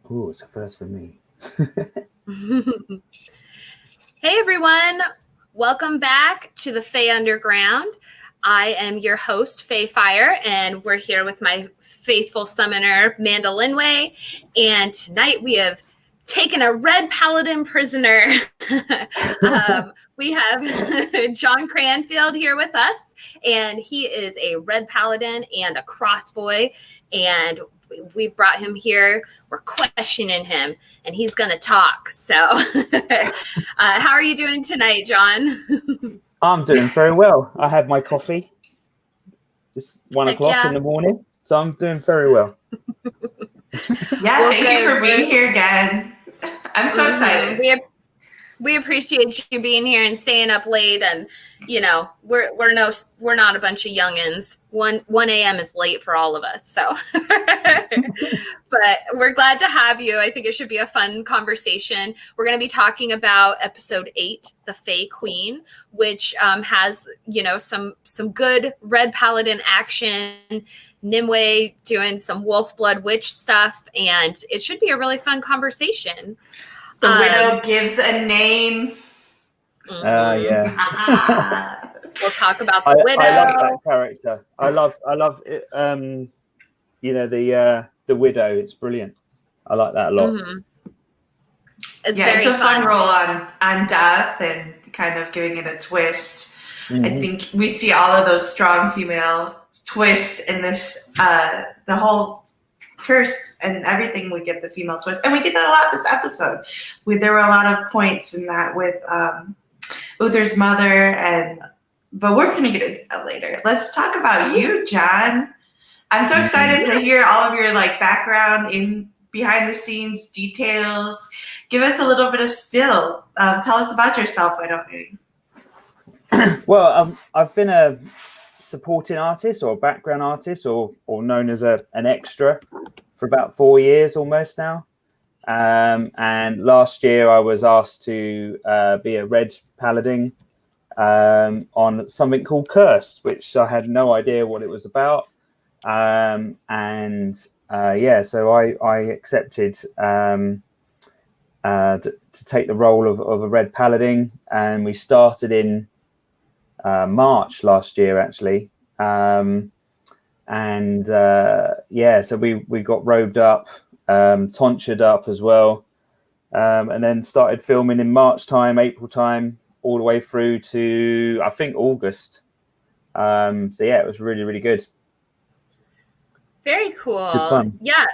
Oh, it's a first for me. Hey everyone, welcome back to the Fey Underground. I am your host, Fey Fire, and we're here with my faithful summoner, Nimue. And tonight we have taken a red paladin prisoner. We have Jon Cranfield here with us, and he is a red paladin and a crossboy. And we've brought him here. We're questioning him, and he's going to talk. So how are you doing tonight, Jon? I'm doing very well. I had my coffee. It's 1 o'clock in the morning, so I'm doing very well. Yeah, thank you for being here again. I'm so excited. We appreciate you being here and staying up late, and you know we're not a bunch of youngins. 1 a.m. is late for all of us, so but we're glad to have you. I think it should be a fun conversation. We're going to be talking about episode 8, the Fey Queen, which has some good red paladin action. Nimue doing some wolf blood witch stuff, and it should be a really fun conversation. The widow gives a name. Yeah. We'll talk about the widow. I love that character. I love it. The widow. It's brilliant. I like that a lot. Mm-hmm. It's a fun role on death and kind of giving it a twist. Mm-hmm. I think we see all of those strong female twists in this. The whole curse and everything, we get the female twist, and we get that a lot this episode. There were a lot of points in that with Uther's mother, but we're going to get into that later. Let's talk about you, Jon. I'm so excited to hear all of your background in behind the scenes details. Give us a little bit of spill. Tell us about yourself, why don't you? Well, I've been a supporting artist or a background artist or known as an extra for about 4 years almost now. And last year I was asked to be a red paladin on something called Curse, which I had no idea what it was about. So I accepted to take the role of a red paladin, and we started in March last year actually. So we got robed up, tonsured up as well, and then started filming in April time, all the way through to I think August. It was really, really good. Very cool. Good fun. Yeah.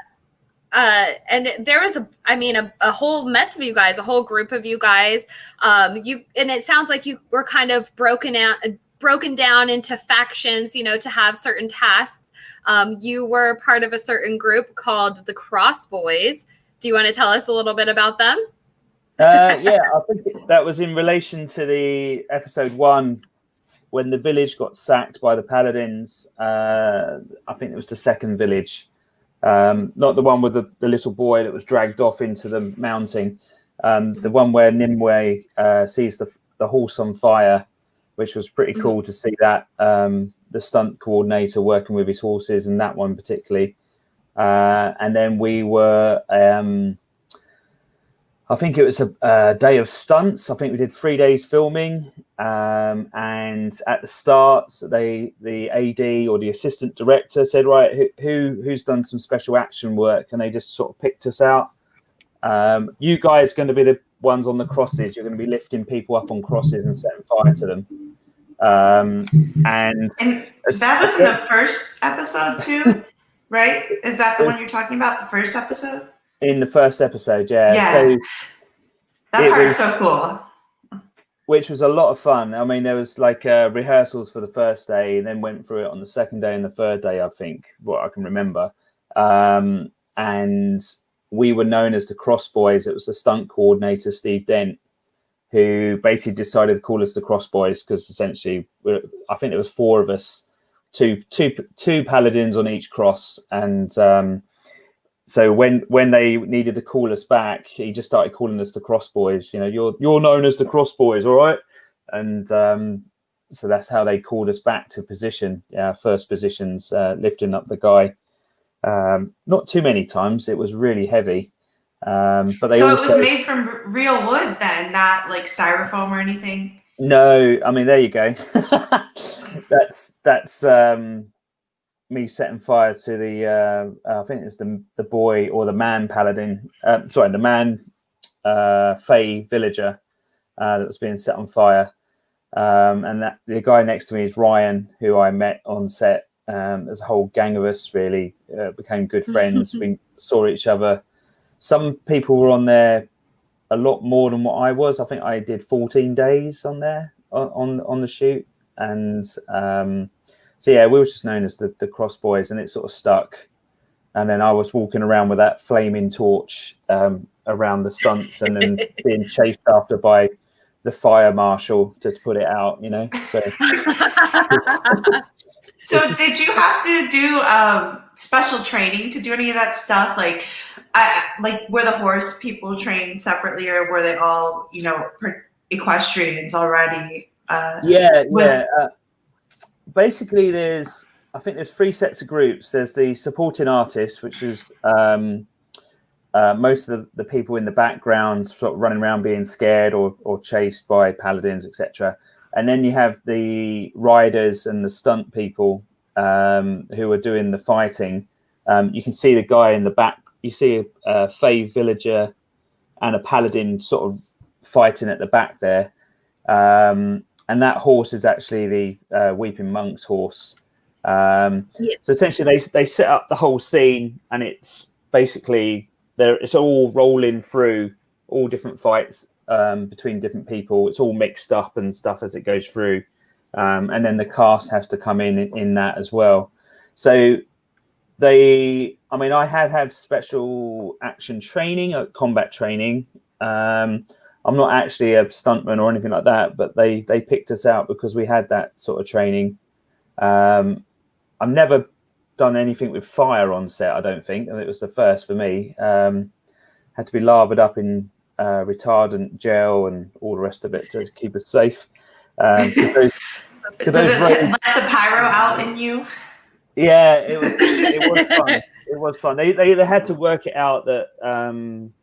And there was a whole mess of you guys, a whole group of you guys. And it sounds like you were kind of broken down into factions, to have certain tasks. You were part of a certain group called the Crossboys. Do you want to tell us a little bit about them? I think that was in relation to the episode 1 when the village got sacked by the Paladins. I think it was the second village. Not the one with the little boy that was dragged off into the mountain. The one where Nimue sees the horse on fire, which was pretty cool to see that. The stunt coordinator working with his horses, and that one particularly. And then we were, I think it was a day of stunts. I think we did 3 days filming. And at the start, the AD or the assistant director said, right, who's done some special action work? And they just sort of picked us out. You guys are going to be the ones on the crosses. You're going to be lifting people up on crosses and setting fire to them. And that was in the first episode too, right? Is that the one you're talking about? The first episode? In the first episode, yeah. So that part's so cool. Which was a lot of fun. I mean, there was rehearsals for the first day, and then went through it on the second day and the third day, I think, what I can remember. And we were known as the Crossboys. It was the stunt coordinator, Steve Dent, who basically decided to call us the Crossboys because essentially, I think there was 4 of us, two paladins on each cross, and so when they needed to call us back, he just started calling us the Crossboys. You're known as the Crossboys, all right? And so that's how they called us back to position, first positions, lifting up the guy. Not too many times. It was really heavy. But they so also, it was made from real wood then, not like styrofoam or anything? No, I mean, there you go. that's me setting fire to the I think it's the boy or the man paladin, the man Fey villager that was being set on fire. And that the guy next to me is Ryan, who I met on set. There's a whole gang of us really became good friends. We saw each other. Some people were on there a lot more than what I was. I think I did 14 days on there on the shoot. And so yeah, we were just known as the Cross Boys, and it sort of stuck. And then I was walking around with that flaming torch around the stunts, and then being chased after by the fire marshal to put it out, you know. So so did you have to do special training to do any of that stuff? Like were the horse people trained separately, or were they all, you know, equestrians already? Basically I think there's 3 sets of groups. There's the supporting artists, which is most of the people in the background sort of running around being scared or chased by paladins, etc. And then you have the riders and the stunt people who are doing the fighting. You can see the guy in the back. You see a Fey villager and a paladin sort of fighting at the back there. And that horse is actually the Weeping Monk's horse. So essentially they set up the whole scene, and it's basically it's all rolling through all different fights between different people. It's all mixed up and stuff as it goes through. And then the cast has to come in that as well. So I have had special action training, combat training. I'm not actually a stuntman or anything like that, but they picked us out because we had that sort of training. I've never done anything with fire on set, I don't think, and it was the first for me. Had to be lathered up in retardant gel and all the rest of it to keep us safe. Does it let the pyro out in you? Yeah, it was fun. It was fun. They had to work it out that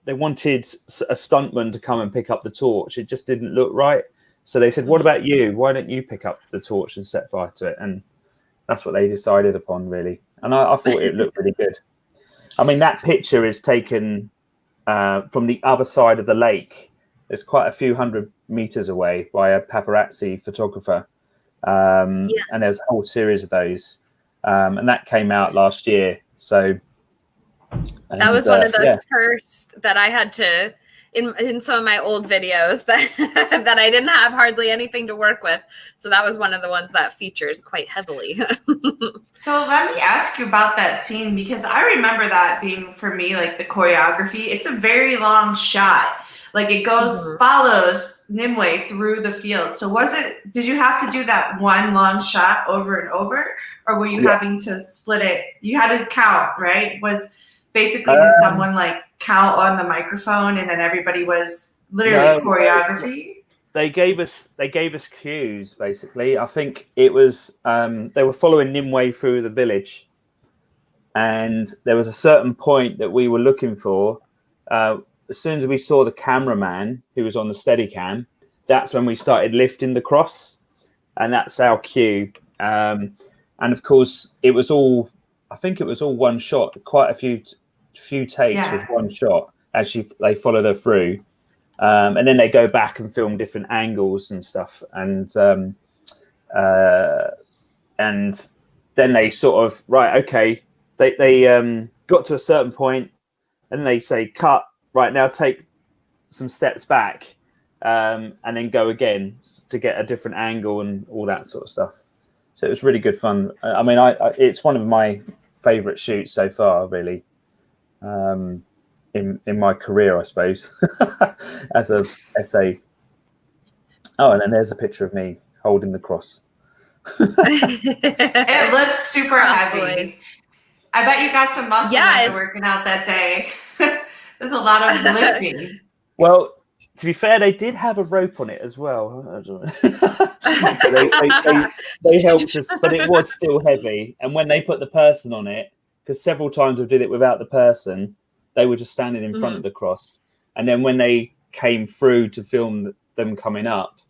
they wanted a stuntman to come and pick up the torch. It just didn't look right. So they said, "What about you? Why don't you pick up the torch and set fire to it?" And that's what they decided upon, really. And I thought it looked really good. I mean, that picture is taken from the other side of the lake. It's quite a few hundred meters away by a paparazzi photographer. And there's a whole series of those. And that came out last year. So that was one of those first that I had to in some of my old videos that that I didn't have hardly anything to work with. So that was one of the ones that features quite heavily. So let me ask you about that scene, because I remember that being, for me, like the choreography. It's a very long shot. Like it goes, follows Nimue through the field. So did you have to do that one long shot over and over, or were you having to split it? You had to count, right? Did someone like count on the microphone, and then everybody was literally choreography? They gave us cues, basically. I think it was they were following Nimue through the village, and there was a certain point that we were looking for. As soon as we saw the cameraman who was on the Steadicam, that's when we started lifting the cross, and that's our cue. And of course, I think it was all one shot. Quite a few takes with one shot as they followed her through, and then they go back and film different angles and stuff. And then they sort of they got to a certain point, and they say cut. Right, now take some steps back, and then go again to get a different angle and all that sort of stuff. So it was really good fun. I mean, it's one of my favourite shoots so far, really, in my career, I suppose, as a SA. Oh, and then there's a picture of me holding the cross. It looks super heavy. I bet you got some muscle after working out that day. There's a lot of lifting. Well, to be fair, they did have a rope on it as well. So they helped us, but it was still heavy. And when they put the person on it, because several times we did it without the person, they were just standing in front of the cross. And then when they came through to film them coming up,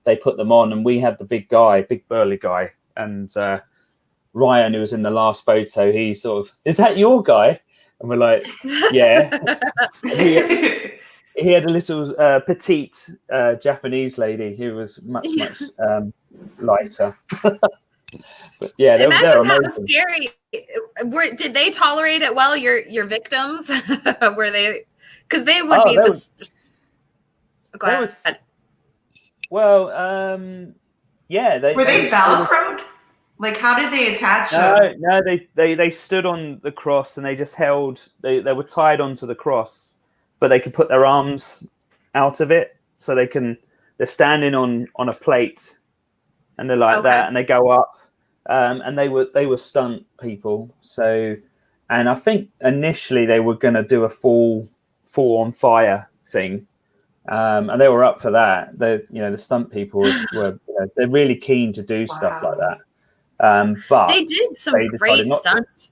they put them on, and we had the big burly guy, and Ryan, who was in the last photo, he sort of, is that your guy? And we're like, yeah. He had a little petite Japanese lady who was much lighter. But yeah, imagine how scary. Did they tolerate it well? Your victims were they? Because they would be. Go ahead. Well, yeah. Were they velcroed? Like, how did they attach them? No, they stood on the cross and they just held. They were tied onto the cross, but they could put their arms out of it, so they're standing on a plate, and they're like that, and they go up. And they were stunt people. So, and I think initially they were going to do a full on fire thing, and they were up for that. The stunt people were they're really keen to do stuff like that. But they did some great stunts.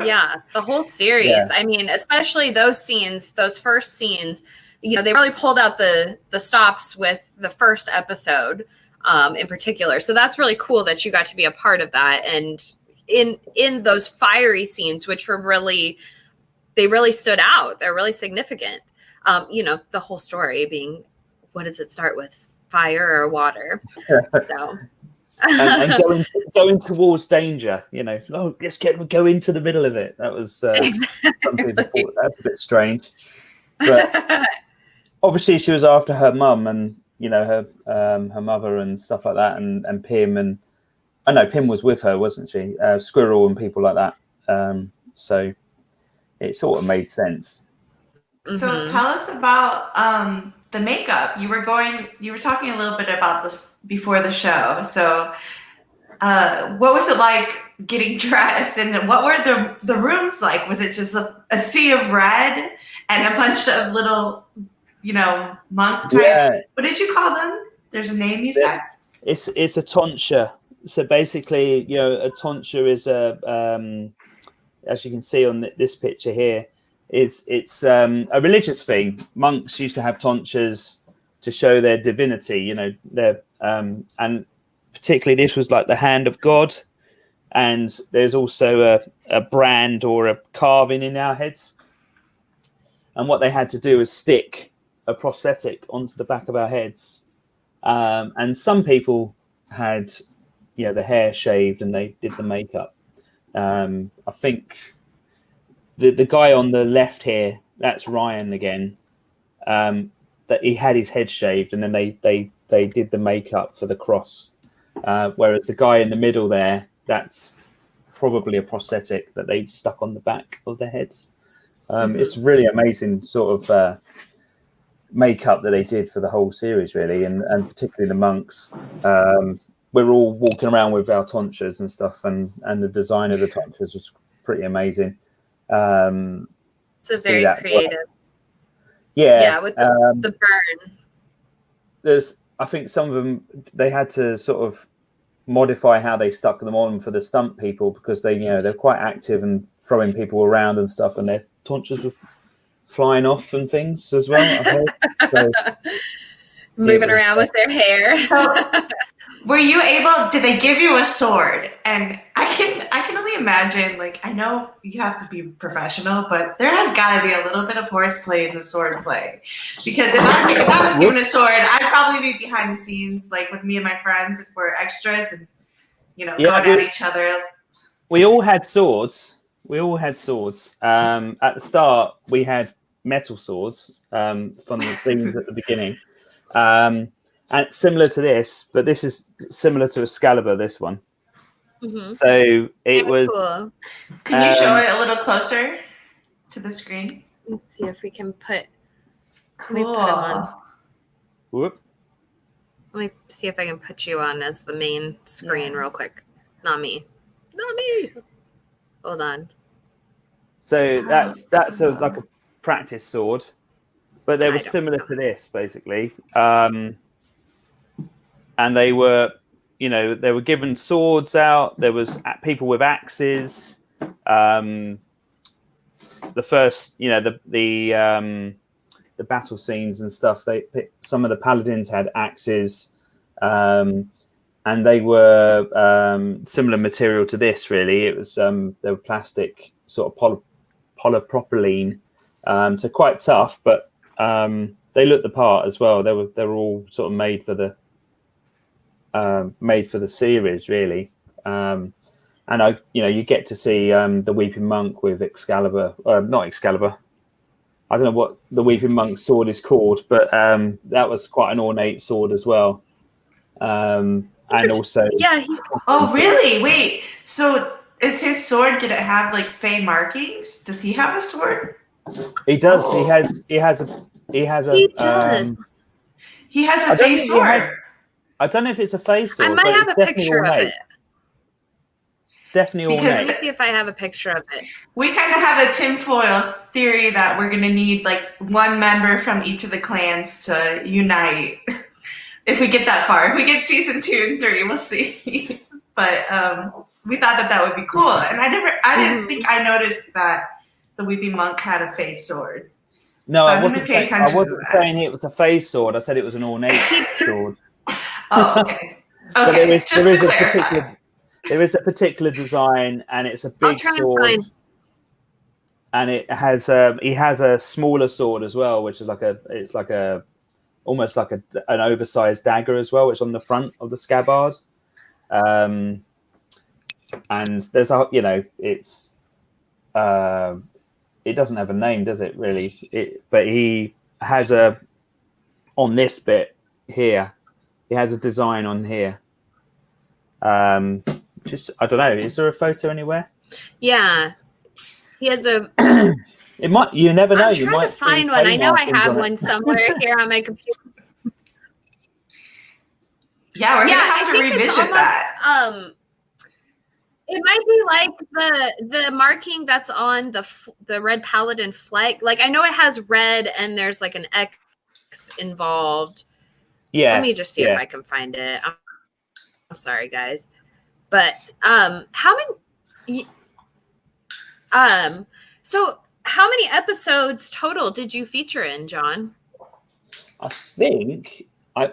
Yeah, the whole series. Yeah. I mean, especially those first scenes. They really pulled out the stops with the first episode. In particular. So that's really cool that you got to be a part of that. And in those fiery scenes, which were they really stood out. They're really significant. The whole story being, what does it start with? Fire or water? So. and going towards danger, let's go into the middle of it. That was something before. That's a bit strange. But obviously she was after her mum and, her mother and stuff like that, and Pym, and I know Pym was with her, wasn't she? Squirrel and people like that. So it sort of made sense. So tell us about the makeup. You were talking a little bit about this before the show. So what was it like getting dressed, and what were the rooms like? Was it just a sea of red and a bunch of little monk type. Yeah. What did you call them? There's a name you said? It's a tonsure. So basically, a tonsure is as you can see on this picture here, it's a religious thing. Monks used to have tonsures to show their divinity, their and particularly this was like the hand of God. And there's also a brand or a carving in our heads. And what they had to do was stick a prosthetic onto the back of our heads. And some people had, the hair shaved and they did the makeup. I think the guy on the left here, that's Ryan again. That he had his head shaved, and then they did the makeup for the cross. Whereas the guy in the middle there, that's probably a prosthetic that they stuck on the back of their heads. It's really amazing sort of makeup that they did for the whole series, really, and particularly the monks. We're all walking around with our tonsures and stuff, and the design of the tonsures was pretty amazing. It's very creative. Yeah, with the burn. I think some of them, they had to sort of modify how they stuck them on for the stunt people, because they're quite active and throwing people around and stuff, and their tonsures were flying off and things as well. I heard. So, moving around with their hair. Were you able? Did they give you a sword? And I can only imagine. Like, I know you have to be professional, but there has got to be a little bit of horseplay in the sword play. Because if I was given a sword, I'd probably be behind the scenes, like with me and my friends, if we're extras, and going at each other. We all had swords. At the start, we had metal swords from the scenes at the beginning. And similar to this, but this is similar to Excalibur, this one. Mm-hmm. So it was cool. Can you show it a little closer to the screen? Let's see if we can put. Cool. Let me put him on. Whoop. Let me see if I can put you on as the main screen real quick. Not me. Hold on. So that's like a practice sword, but they were similar to this basically. And they were, they were given swords out. There was people with axes. first, you know, the battle scenes and stuff. Some of the paladins had axes, and they were similar material to this. Really, it was they were plastic, sort of polypropylene, so quite tough, but they looked the part as well. They were all sort of made for the series, really. And you get to see the Weeping Monk with Excalibur, not Excalibur. I don't know what the Weeping Monk's sword is called, but that was quite an ornate sword as well. And also, yeah. Oh, really? Wait. So is his sword? Did it have like Fey markings? Does he have a sword? He does. Oh. He has a. He has a Fey sword. I don't know if it's a Fey sword. I might have a picture of it. It's definitely Because ornate. Let me see if I have a picture of it. We kind of have a tinfoil theory that we're going to need like one member from each of the clans to unite. If we get that far. If we get season 2 and 3, we'll see. But we thought that would be cool. And I didn't think I noticed that the Weeping Monk had a Fey sword. No, So I wasn't saying it was a Fey sword. I said it was an ornate sword. Oh, okay. But Okay, there is a particular design, and it's a big sword. And it has he has a smaller sword as well, which is almost like an oversized dagger as well, which is on the front of the scabbard. And there's it's it doesn't have a name, does it really? But he has on this bit here, he has a design on here. Just, I don't know, is there a photo anywhere? Yeah. He has a. It might. You never know. I'm trying to find one. I know I have one somewhere here on my computer. Yeah, we're gonna have to revisit that. It might be like the marking that's on the red paladin flag. Like, I know it has red and there's like an X involved. Yeah. Let me just see if I can find it. I'm sorry, guys, but how many? So how many episodes total did you feature in, John? I think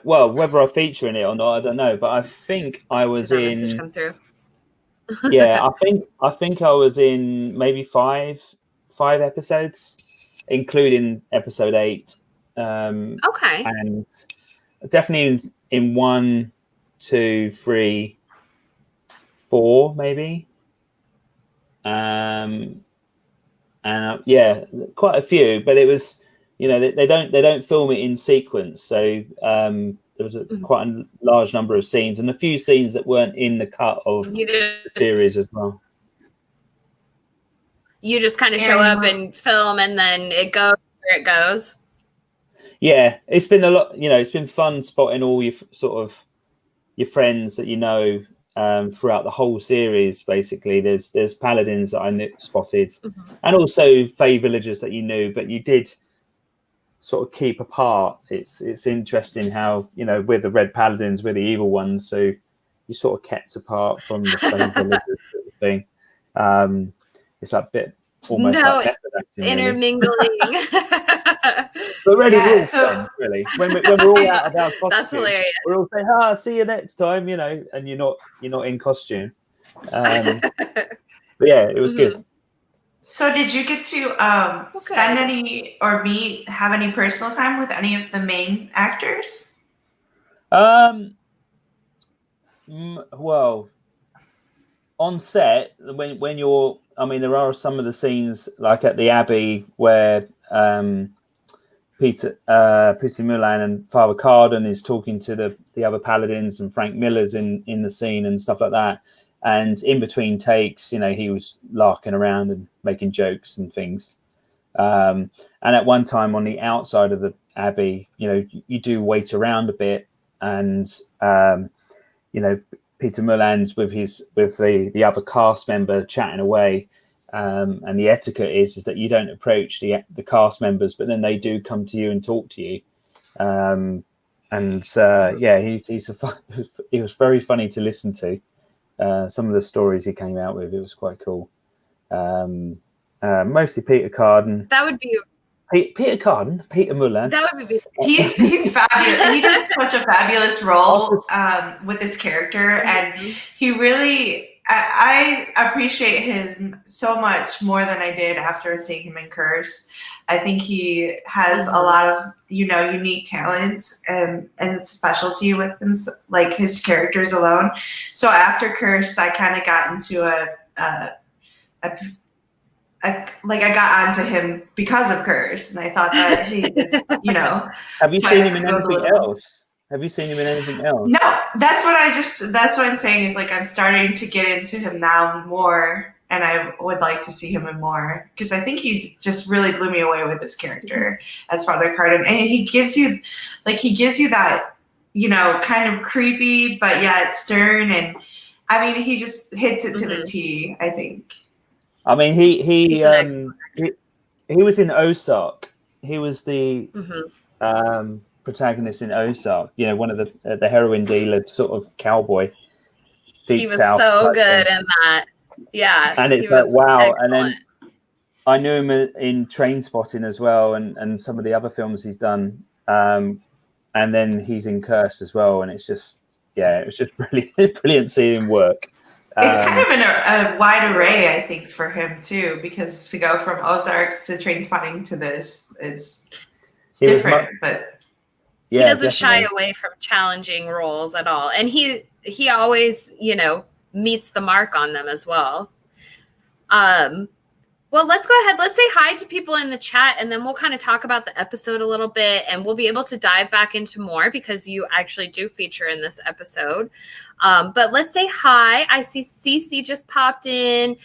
whether I feature in it or not, I don't know. But I think I was in. Message come through. Yeah, I think I was in maybe five episodes, including episode 8. Okay. And definitely in 1, 2, 3, 4, maybe. And quite a few. But it was, they don't film it in sequence, so there was quite a large number of scenes, and a few scenes that weren't in the cut of the series as well. You just kind of show up and film, and then it goes where it goes. Yeah, it's been a lot. It's been fun spotting all your your friends that throughout the whole series. Basically, there's paladins that I spotted, and also Fey villagers that you knew, but you did sort of keep apart. It's interesting how we're the red paladins, we're the evil ones, so you sort of kept apart from the Fey villagers sort of thing. It's that bit almost like method acting, intermingling. But really, when we're all out of our costume, that's hilarious. We're all saying, see you next time, and you're not in costume. But yeah, it was good. So did you get to spend any or have any personal time with any of the main actors? Well, on set, when you're, there are some of the scenes like at the Abbey where Peter Mullan and Father Carden is talking to the other paladins, and Frank Miller's in the scene and stuff like that. And in between takes, he was larking around and making jokes and things. And at one time on the outside of the Abbey, you do wait around a bit, and Peter Mullan's with the other cast member chatting away. And the etiquette is that you don't approach the cast members, but then they do come to you and talk to you. He was very funny to listen to. Some of the stories he came out with, it was quite cool. And Mostly Peter Carden. That would be Peter Carden, Peter Mullen. That would be. He's fabulous. He does such a fabulous role with this character, and he really. I appreciate him so much more than I did after seeing him in Curse. I think he has a lot of unique talents and specialty with them, like his characters alone. So after Curse, I kind of got into I got onto him because of Curse, and I thought that he, Have you seen him in anything else? Have you seen him in anything else? No, that's what I'm saying is like I'm starting to get into him now more, and I would like to see him in more because I think he's just really blew me away with his character as Father Carden, and he gives you that kind of creepy but yet stern, and I mean he just hits it to the T. I think. I mean he was in Ozark. He was the protagonist in Ozark, one of the heroin dealer sort of cowboy. He was so good in that. Yeah. And it's like, wow. Excellent. And then I knew him in Trainspotting as well, and some of the other films he's done. And then he's in Curse as well. And it's just, it was just brilliant seeing him work. It's kind of a wide array, I think, for him too, because to go from Ozarks to Trainspotting to this is different, but he doesn't shy away from challenging roles at all, and he always meets the mark on them as well. Well, let's go ahead. Let's say hi to people in the chat, and then we'll kind of talk about the episode a little bit, and we'll be able to dive back into more because you actually do feature in this episode. But let's say hi. I see Cece just popped in.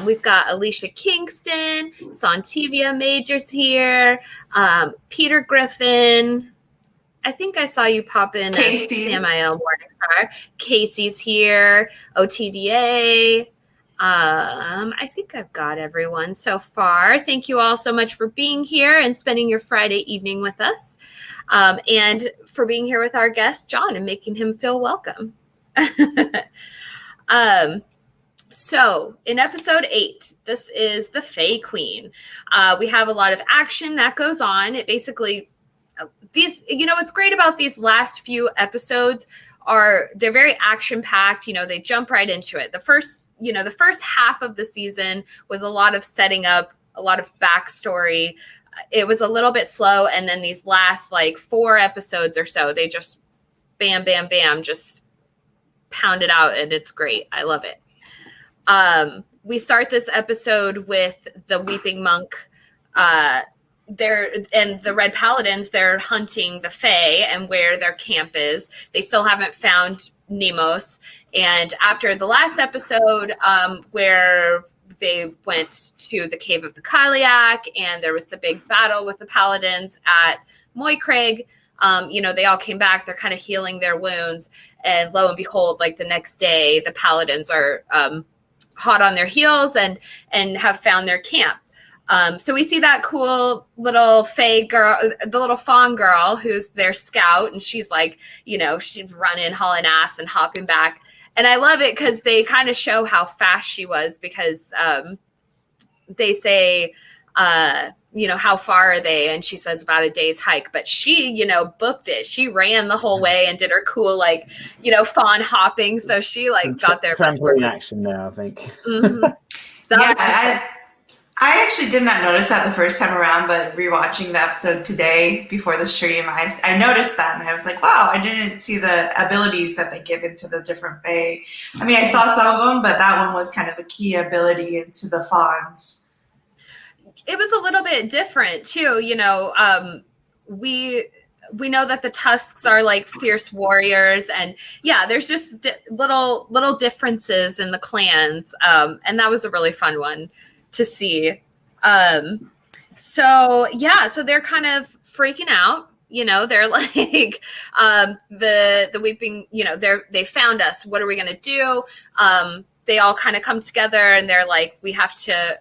We've got Alicia Kingston, Santivia Majors here, Peter Griffin. I think I saw you pop in as Samael Morningstar. Casey's here. OTDA. I think I've got everyone so far. Thank you all so much for being here and spending your Friday evening with us. And for being here with our guest, Jon, and making him feel welcome. So in episode 8, this is the Fey Queen. We have a lot of action that goes on. It basically, what's great about these last few episodes they're very action packed. They jump right into it. The first half of the season was a lot of setting up, a lot of backstory. It was a little bit slow. And then these last 4 episodes or so, they just bam, bam, bam, just pound it out. And it's great. I love it. We start this episode with the Weeping Monk. And the Red Paladins, they're hunting the Fae and where their camp is. They still haven't found Nemos. And after the last episode, where they went to the Cave of the Kyliak and there was the big battle with the Paladins at Moycraig, they all came back. They're kind of healing their wounds. And lo and behold, the next day, the Paladins are hot on their heels and have found their camp. So we see that cool little Fae girl, the little fawn girl who's their scout. And she's she's running, hauling ass and hopping back. And I love it because they kind of show how fast she was because they say, how far are they? And she says about a day's hike. But she, booked it. She ran the whole way and did her cool, fawn hopping. So she, got there. Trampoline action there, I think. Mm-hmm. I actually did not notice that the first time around, but rewatching the episode today before the stream, I noticed that, and I was like, wow, I didn't see the abilities that they give into the different Fae. I mean, I saw some of them, but that one was kind of a key ability into the fawns. It was a little bit different, too. We know that the Tusks are fierce warriors, and there's just little differences in the clans, and that was a really fun one to see. So they're kind of freaking out, they're the Weeping, they found us. What are we going to do? They all kind of come together and they're we have to,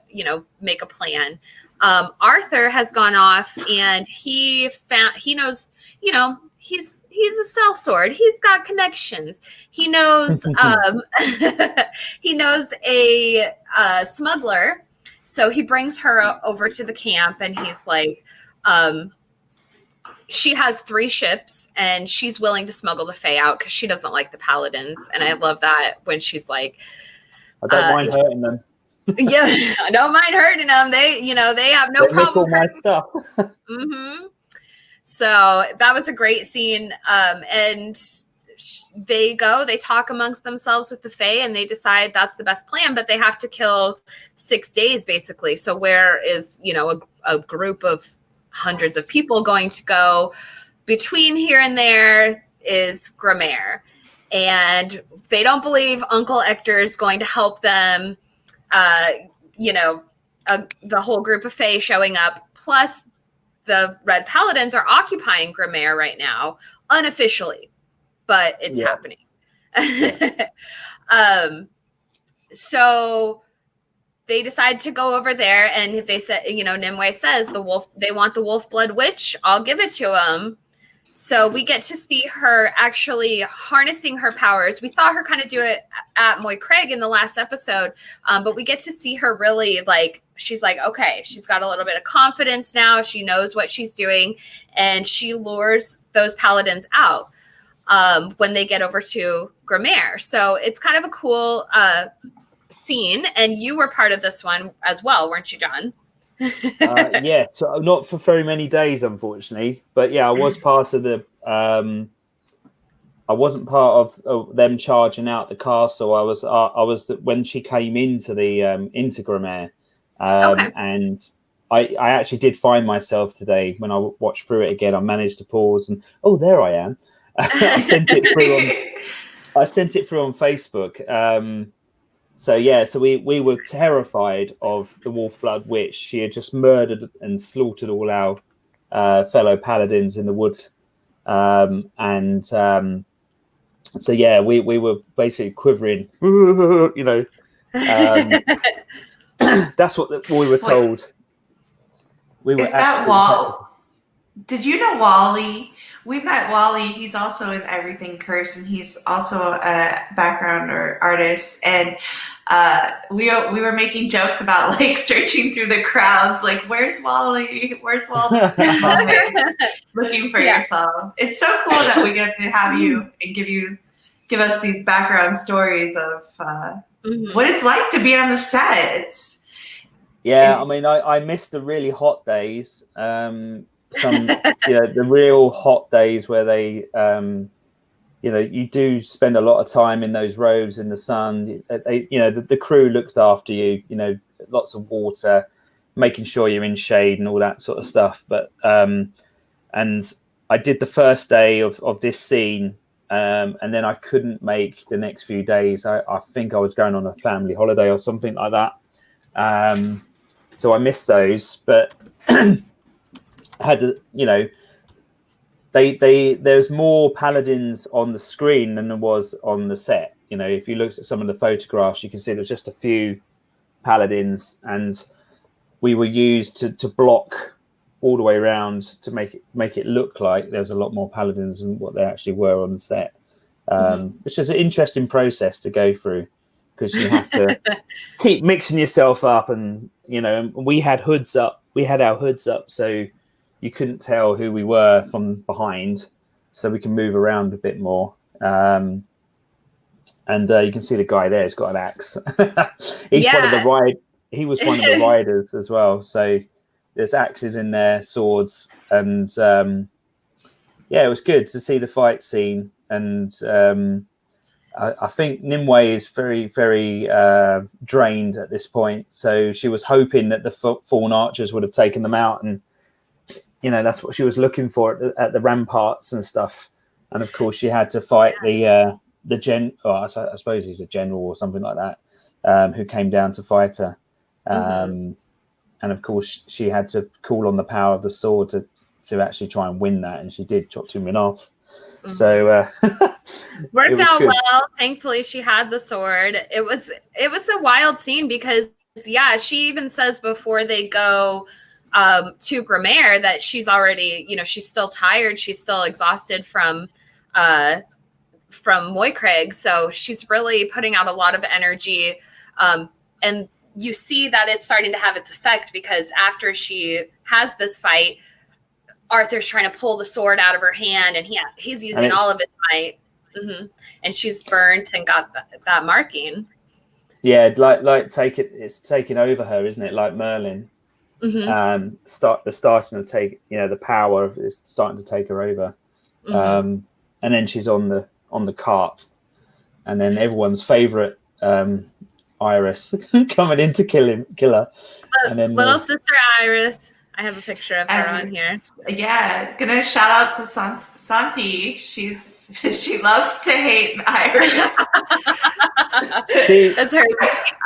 make a plan. Arthur has gone off and he knows, he's a sellsword. He's got connections. He knows, he knows a smuggler. So he brings her over to the camp, and he's like, she has 3 ships, and she's willing to smuggle the Fey out because she doesn't like the Paladins. And I love that when she's like, I don't mind hurting them. Yeah, I don't mind hurting them. They, they have no problem. My stuff. So that was a great scene. And they talk amongst themselves with the Fae, and they decide that's the best plan, but they have to kill 6 days basically. So where is, a group of hundreds of people going to go between here and there is Gramaire. And they don't believe Uncle Ector is going to help them. The whole group of Fae showing up, plus the Red Paladins are occupying Gramaire right now, unofficially, but it's happening. So they decide to go over there, and they said, Nimue says they want the wolf blood witch. I'll give it to them. So we get to see her actually harnessing her powers. We saw her kind of do it at Moy Craig in the last episode, but we get to see her really she's like, okay, she's got a little bit of confidence now. She knows what she's doing, and she lures those paladins out when they get over to Gramaire. So it's kind of a cool scene, and you were part of this one as well, weren't you, John? So not for very many days, unfortunately, but I was part of the I wasn't part of them charging out the castle. I was when she came into the into Gramaire, and I actually did find myself today when I watched through it again. I managed to pause and there I am. I sent it through on Facebook. So we were terrified of the Wolf Blood Witch. She had just murdered and slaughtered all our fellow paladins in the wood, we were basically quivering. That's what we were told. Is that Wall? Did you know Wally? We met Wally. He's also in Everything Cursed, and he's also a background artist. And we were making jokes about searching through the crowds, where's Wally? Where's Wally? Looking for yourself. It's so cool that we get to have you and give us these background stories of what it's like to be on the set. I missed the really hot days. The real hot days where they you do spend a lot of time in those rows in the sun. The crew looked after you, lots of water, making sure you're in shade and all that sort of stuff. But and I did the first day of this scene, and then I couldn't make the next few days. I think I was going on a family holiday or something like that, so I missed those. But had to, there's more paladins on the screen than there was on the set. If you looked at some of the photographs, you can see there's just a few paladins, and we were used to block all the way around to make it look like there was a lot more paladins than what they actually were on the set, which is an interesting process to go through, because you have to keep mixing yourself up, and we had hoods up. We had our hoods up, so you couldn't tell who we were from behind, so we can move around a bit more. And you can see the guy there has got an axe. He was one of the riders as well. So there's axes in there, swords, and it was good to see the fight scene. And I think Nimue is very, very drained at this point. So she was hoping that the fallen archers would have taken them out, and that's what she was looking for at the ramparts and stuff. And of course, she had to fight I suppose he's a general or something like that, who came down to fight her. And of course, she had to call on the power of the sword to actually try and win that, and she did, chopped him in half. So worked out good. Well. Thankfully, she had the sword. It was a wild scene because she even says before they go to Gramaire that she's already, she's still tired. She's still exhausted from Moy Craig. So she's really putting out a lot of energy. And you see that it's starting to have its effect, because after she has this fight, Arthur's trying to pull the sword out of her hand, and he's using all of his might. Mm-hmm. And she's burnt and got that marking. Yeah, it's taking over her, isn't it? Like Merlin. Mm-hmm. Starting to take, the power is starting to take her over. Mm-hmm. And then she's on the cart, and then everyone's favorite Iris coming in to kill her. And then little sister Iris. I have a picture of her on here. Yeah, gonna shout out to Santi. She loves to hate Iris. That's her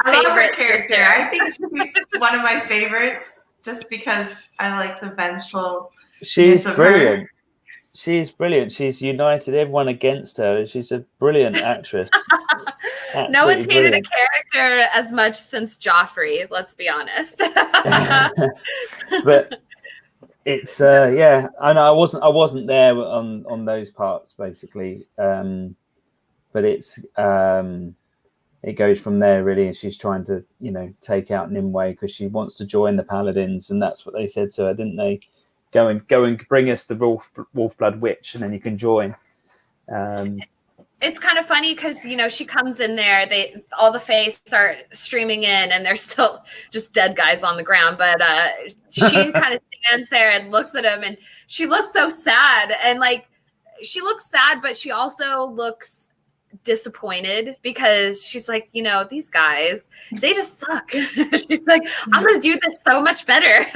I love her character. I think she's one of my favorites, just because I like the vengeful. She's brilliant. She's brilliant. She's united everyone against her. She's a brilliant actress. No one's hated a character as much since Joffrey, let's be honest. But it's I know I wasn't there on those parts basically. But it's it goes from there really, and she's trying to, take out Nimue because she wants to join the Paladins, and that's what they said to her, didn't they? Go and bring us the wolf blood witch, and then you can join. It's kind of funny because, she comes in there, all the Fae start streaming in, and there's still just dead guys on the ground. But she kind of stands there and looks at him, and she looks so sad. And she looks sad, but she also looks disappointed, because she's like, these guys, they just suck. She's like, I'm gonna do this so much better.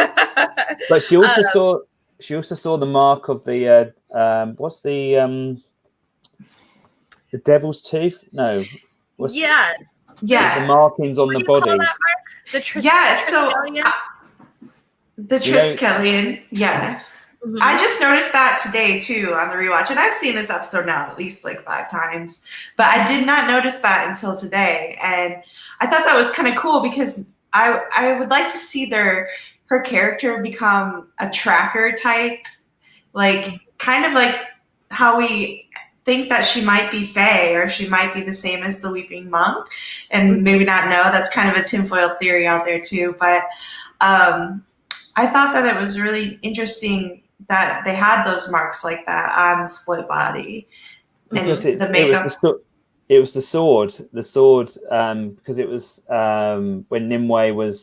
But she also saw the mark of the what's the devil's tooth? No. The markings on the body. The the Triskelion. Yeah. Mm-hmm. I just noticed that today too on the rewatch, and I've seen this episode now at least 5 times, but I did not notice that until today, and I thought that was kind of cool, because I would like to see her character become a tracker type, kind of like how we think that she might be Fey, or she might be the same as the Weeping Monk, and maybe not know. That's kind of a tinfoil theory out there too, but I thought that it was really interesting that they had those marks like that on the split body. And the makeup. It was the sword, because it was when Nimue was,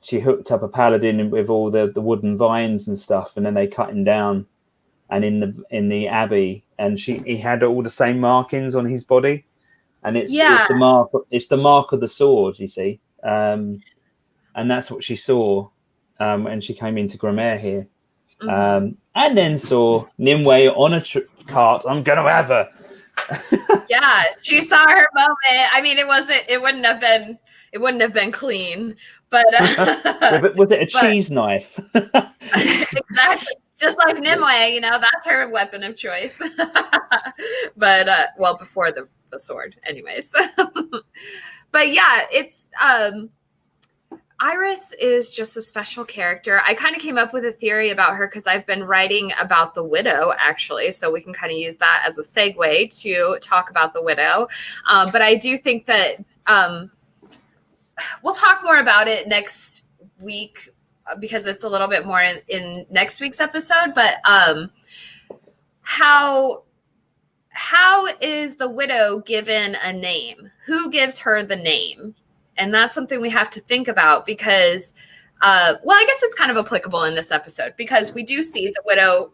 she hooked up a paladin with all the wooden vines and stuff, and then they cut him down, and in the abbey, and he had all the same markings on his body, and it's the mark of the sword, you see, and that's what she saw. And she came into Gramaire here, and then saw Nimue on a cart. I'm gonna have her. Yeah, she saw her moment. I mean, it wouldn't have been clean, but was it a cheese knife? Exactly, just like Nimue. That's her weapon of choice. But before the sword, anyways. But yeah, it's Iris is just a special character. I kind of came up with a theory about her because I've been writing about the Widow, actually, so we can kind of use that as a segue to talk about the Widow. But I do think that we'll talk more about it next week, because it's a little bit more in next week's episode. But how is the Widow given a name? Who gives her the name? And that's something we have to think about, because, I guess it's kind of applicable in this episode, because we do see the Widow,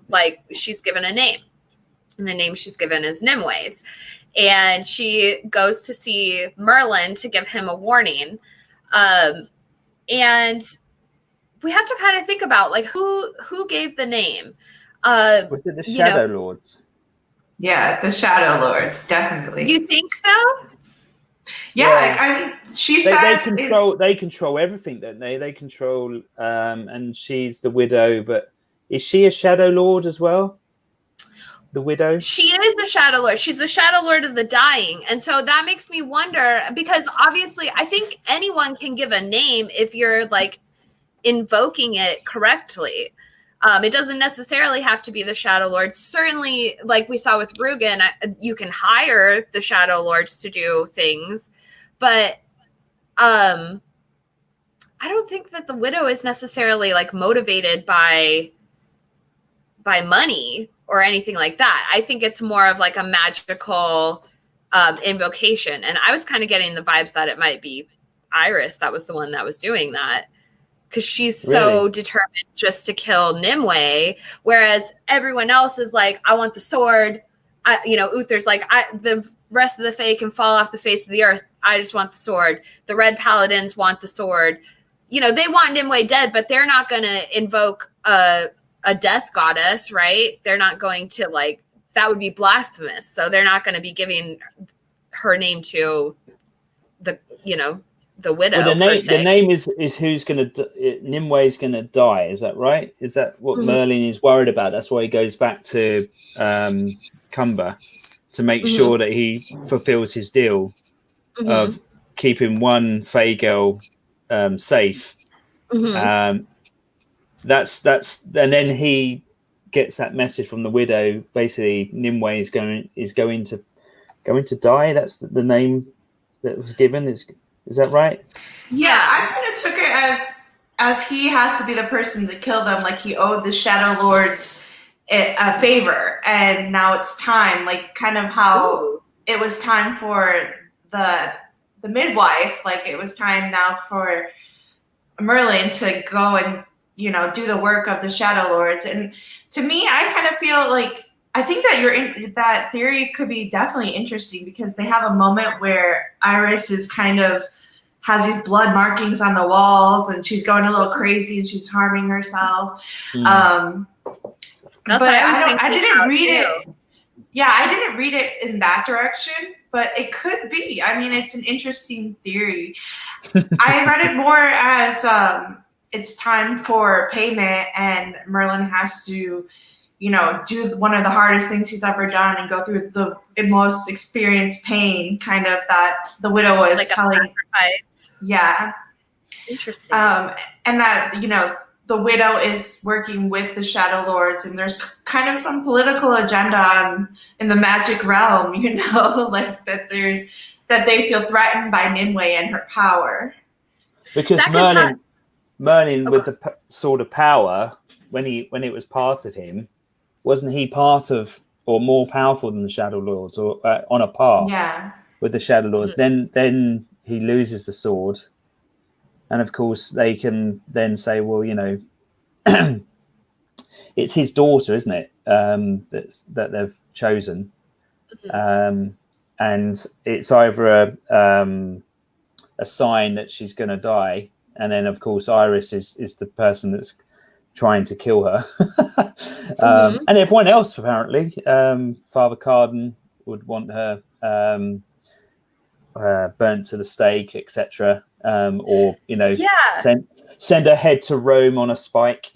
she's given a name, and the name she's given is Nimue's. And she goes to see Merlin to give him a warning. And we have to kind of think about, who gave the name? Was it the Shadow Lords? Yeah, the Shadow Lords, definitely. You think so? Yeah, I mean, they control everything, don't they? They control, and she's the Widow, but is she a Shadow Lord as well? The Widow? She is the Shadow Lord. She's the Shadow Lord of the dying. And so that makes me wonder, because obviously I think anyone can give a name if you're invoking it correctly. It doesn't necessarily have to be the Shadow Lord. Certainly, like we saw with Rugen, you can hire the Shadow Lords to do things. But I don't think that the widow is necessarily like motivated by money or anything like that. I think it's more of like a magical invocation. And I was kind of getting the vibes that it might be Iris that was the one that was doing that, because she's so determined just to kill Nimue, whereas everyone else is like, I want the sword. Uther's like, the rest of the Fae can fall off the face of the earth. I just want the sword. The Red Paladins want the sword. They want Nimue dead, but they're not going to invoke a death goddess, right? They're not going to, like, that would be blasphemous. So they're not going to be giving her name to the widow. Well, the name is who's going to Nimue's going to die. Is that right? Is that what Merlin is worried about? That's why he goes back to Cumber to make sure that he fulfills his deal of keeping one Fey girl safe. That's and then he gets that message from the widow. Basically, Nimue is going to die. That's the name that was given. Is that right? Yeah, I kind of took it as he has to be the person to kill them. Like, he owed the Shadow Lords a favor, and now it's time. Like, kind of how it was time for the midwife. Like, it was time now for Merlin to go and do the work of the Shadow Lords. And to me, I kind of feel like, I think that that theory could be definitely interesting, because they have a moment where Iris is kind of has these blood markings on the walls, and she's going a little crazy and she's harming herself. That's but I didn't read it. Yeah, I didn't read it in that direction, but it could be. I mean, it's an interesting theory. I read it more as it's time for payment, and Merlin has to do one of the hardest things he's ever done and go through the most experienced pain, kind of, that the widow was like telling. Sacrifice. Yeah. Interesting. And that, the widow is working with the Shadow Lords, and there's kind of some political agenda in the magic realm, like that they feel threatened by Nimue and her power. Because Merlin with the sword of power, when it was part of him, wasn't he part of or more powerful than the Shadow Lords, or on a par with the Shadow Lords? Then he loses the sword, and of course they can then say, well, it's his daughter, isn't it? That they've chosen, and it's either a sign that she's going to die, and then of course Iris is the person that's trying to kill her. And everyone else, apparently, Father Carden would want her burnt to the stake, etc., or send her head to Rome on a spike.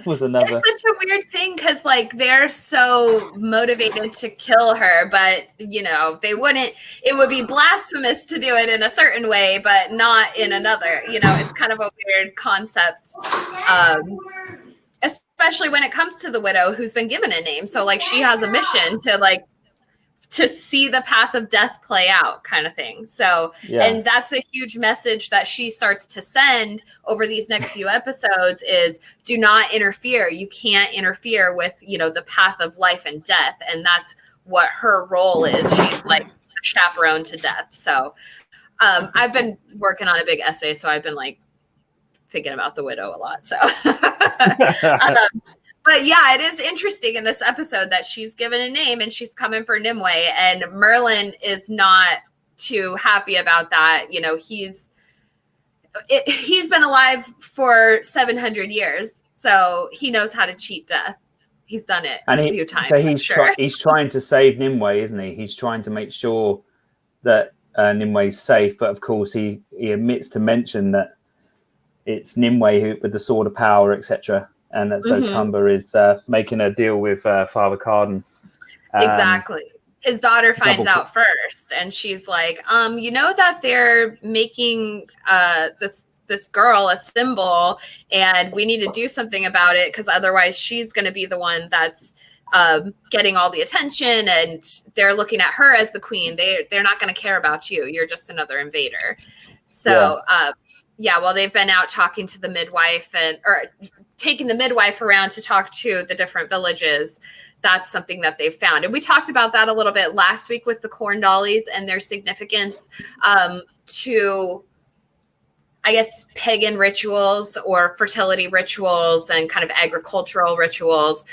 Was another. It's such a weird thing, because like they're so motivated to kill her, but they wouldn't. It would be blasphemous to do it in a certain way, but not in another. It's kind of a weird concept. Especially when it comes to the widow, who's been given a name. So like she has a mission to see the path of death play out, kind of thing. So, and that's a huge message that she starts to send over these next few episodes is, do not interfere. You can't interfere with, the path of life and death. And that's what her role is. She's like a chaperone to death. So I've been working on a big essay, so I've been like thinking about the widow a lot. So, but yeah, it is interesting in this episode that she's given a name and she's coming for Nimue, and Merlin is not too happy about that. He's been alive for 700 years, so he knows how to cheat death. He's done it a few times. So he's trying to save Nimue, isn't he? He's trying to make sure that Nimue's safe, but of course he omits to mention that it's Nimue who, with the sword of power, etc., and that so Cumber is making a deal with Father Carden. Exactly. His daughter finds out first, and she's like, that they're making this girl a symbol, and we need to do something about it, because otherwise she's going to be the one that's getting all the attention, and they're looking at her as the queen. They're not going to care about you. You're just another invader. So, while they've been out talking to the midwife or taking the midwife around to talk to the different villages, that's something that they've found. And we talked about that a little bit last week with the corn dollies and their significance to, I guess, pagan rituals or fertility rituals and kind of agricultural rituals.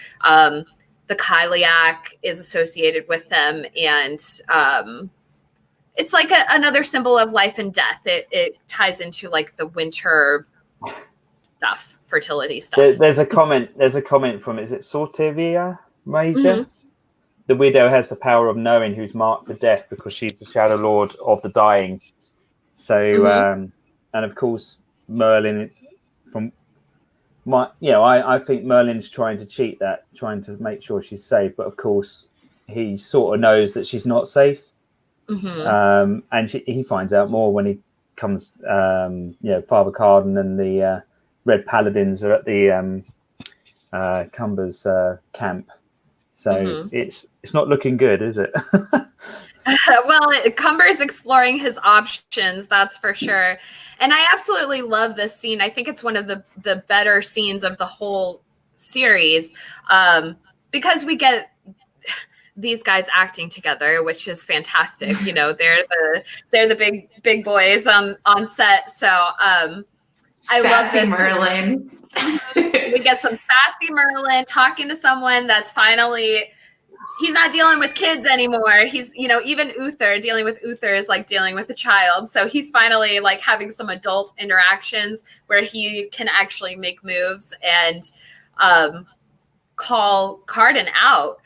The Kyliak is associated with them, and it's like another symbol of life and death. It ties into like the winter stuff, fertility stuff. There's a comment from, is it Sortevia Major? The widow has the power of knowing who's marked for death because she's the shadow lord of the dying. So, and of course, Merlin, I think Merlin's trying to cheat that, trying to make sure she's safe. But of course, he sort of knows that she's not safe. And he finds out more when he comes. Father Carden and the Red Paladins are at the Cumber's camp. So it's not looking good, is it? Well, Cumber's exploring his options, that's for sure. And I absolutely love this scene. I think it's one of the better scenes of the whole series, because we get these guys acting together, which is fantastic. You know, they're the big boys on set. So I love this. Merlin. We get some sassy Merlin talking to someone that's finally. He's not dealing with kids anymore. He's, even Uther, dealing with Uther is like dealing with a child. So he's finally like having some adult interactions where he can actually make moves and call Carden out,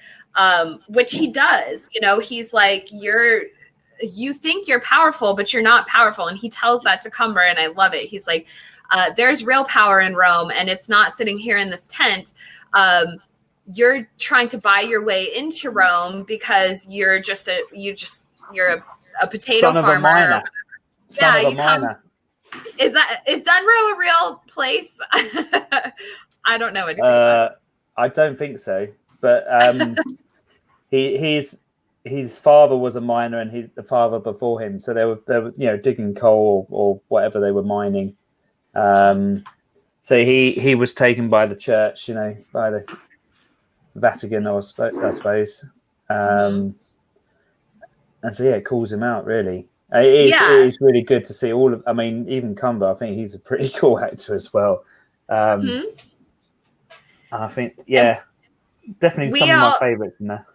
which he does. He's like, you think you're powerful, but you're not powerful. And he tells that to Cumber, and I love it. He's like, there's real power in Rome, and it's not sitting here in this tent. You're trying to buy your way into Rome because you're a potato Son of farmer. A miner. Son of a miner. Is Dunrow a real place? I don't know anything about it. I don't think so, but his father was a miner, and the father before him. So they were digging coal or whatever they were mining. So he was taken by the church, by the Vatican, I suppose. And so it calls him out, really. It is really good to see all of. I mean, even Cumber, I think he's a pretty cool actor as well. I think, definitely some of my favorites in there.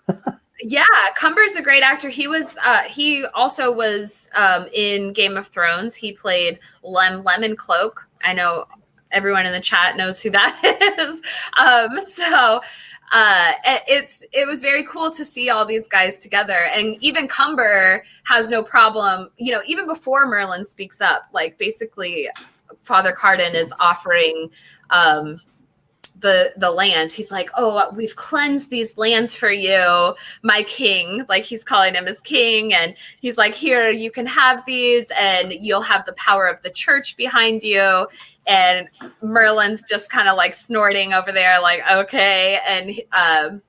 Yeah, Cumber's a great actor. He was. He also was in Game of Thrones. He played Lemon Cloak. I know everyone in the chat knows who that is. It was very cool to see all these guys together, and even Cumber has no problem. Even before Merlin speaks up, like basically, Father Carden is offering the lands. He's like, oh, we've cleansed these lands for you, my king. Like he's calling him his king, and he's like, here, you can have these, and you'll have the power of the church behind you. And Merlin's just kind of like snorting over there, like, okay. And a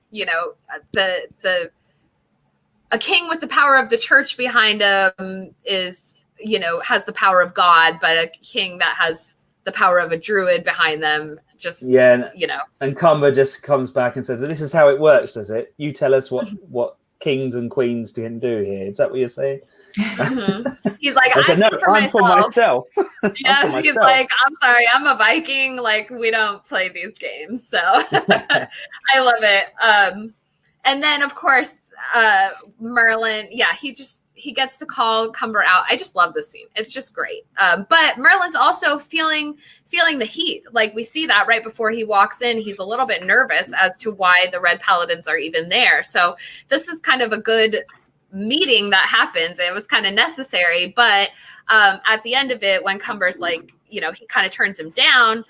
king with the power of the church behind him is, has the power of God, but a king that has the power of a druid behind them, just And Cumber just comes back and says, "This is how it works, does it? You tell us what kings and queens can do here." Is that what you're saying? He's like, I'm for myself. Yeah, he's like, I'm sorry, I'm a Viking. Like, we don't play these games, so I love it. And then of course, Merlin. Yeah, he gets to call Cumber out. I just love this scene. It's just great. But Merlin's also feeling the heat. Like we see that right before he walks in, he's a little bit nervous as to why the Red Paladins are even there. So this is kind of a good meeting that happens. It was kind of necessary. But at the end of it, when Cumber's like, he kind of turns him down,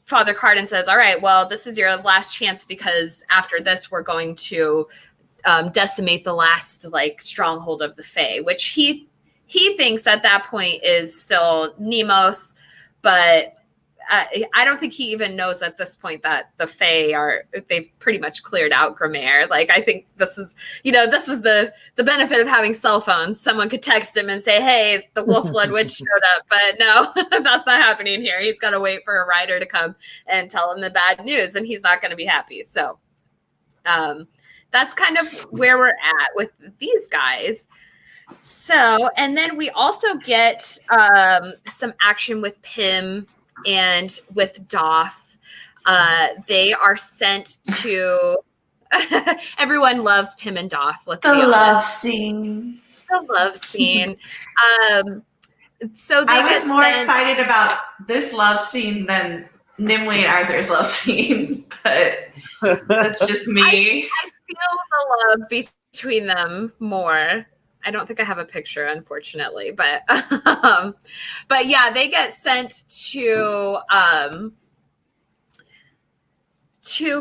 Father Carden says, all right, well, this is your last chance, because after this, we're going to decimate the last stronghold of the Fey, which he thinks at that point is still Nemo's, but I don't think he even knows at this point that the Fey they've pretty much cleared out Gramaire. Like, I think this is the benefit of having cell phones. Someone could text him and say, hey, the Wolf-Blood Witch showed up. But no, that's not happening here. He's got to wait for a rider to come and tell him the bad news, and he's not going to be happy. So that's kind of where we're at with these guys. So, and then we also get some action with Pym and with Doff. They are sent to everyone loves Pym and Doff. Let's the be honest. love scene. The love scene. So I was more excited about this love scene than Nimue and Arthur's love scene, but that's just me. I feel the love between them more. I don't think I have a picture, unfortunately, but yeah, they get sent to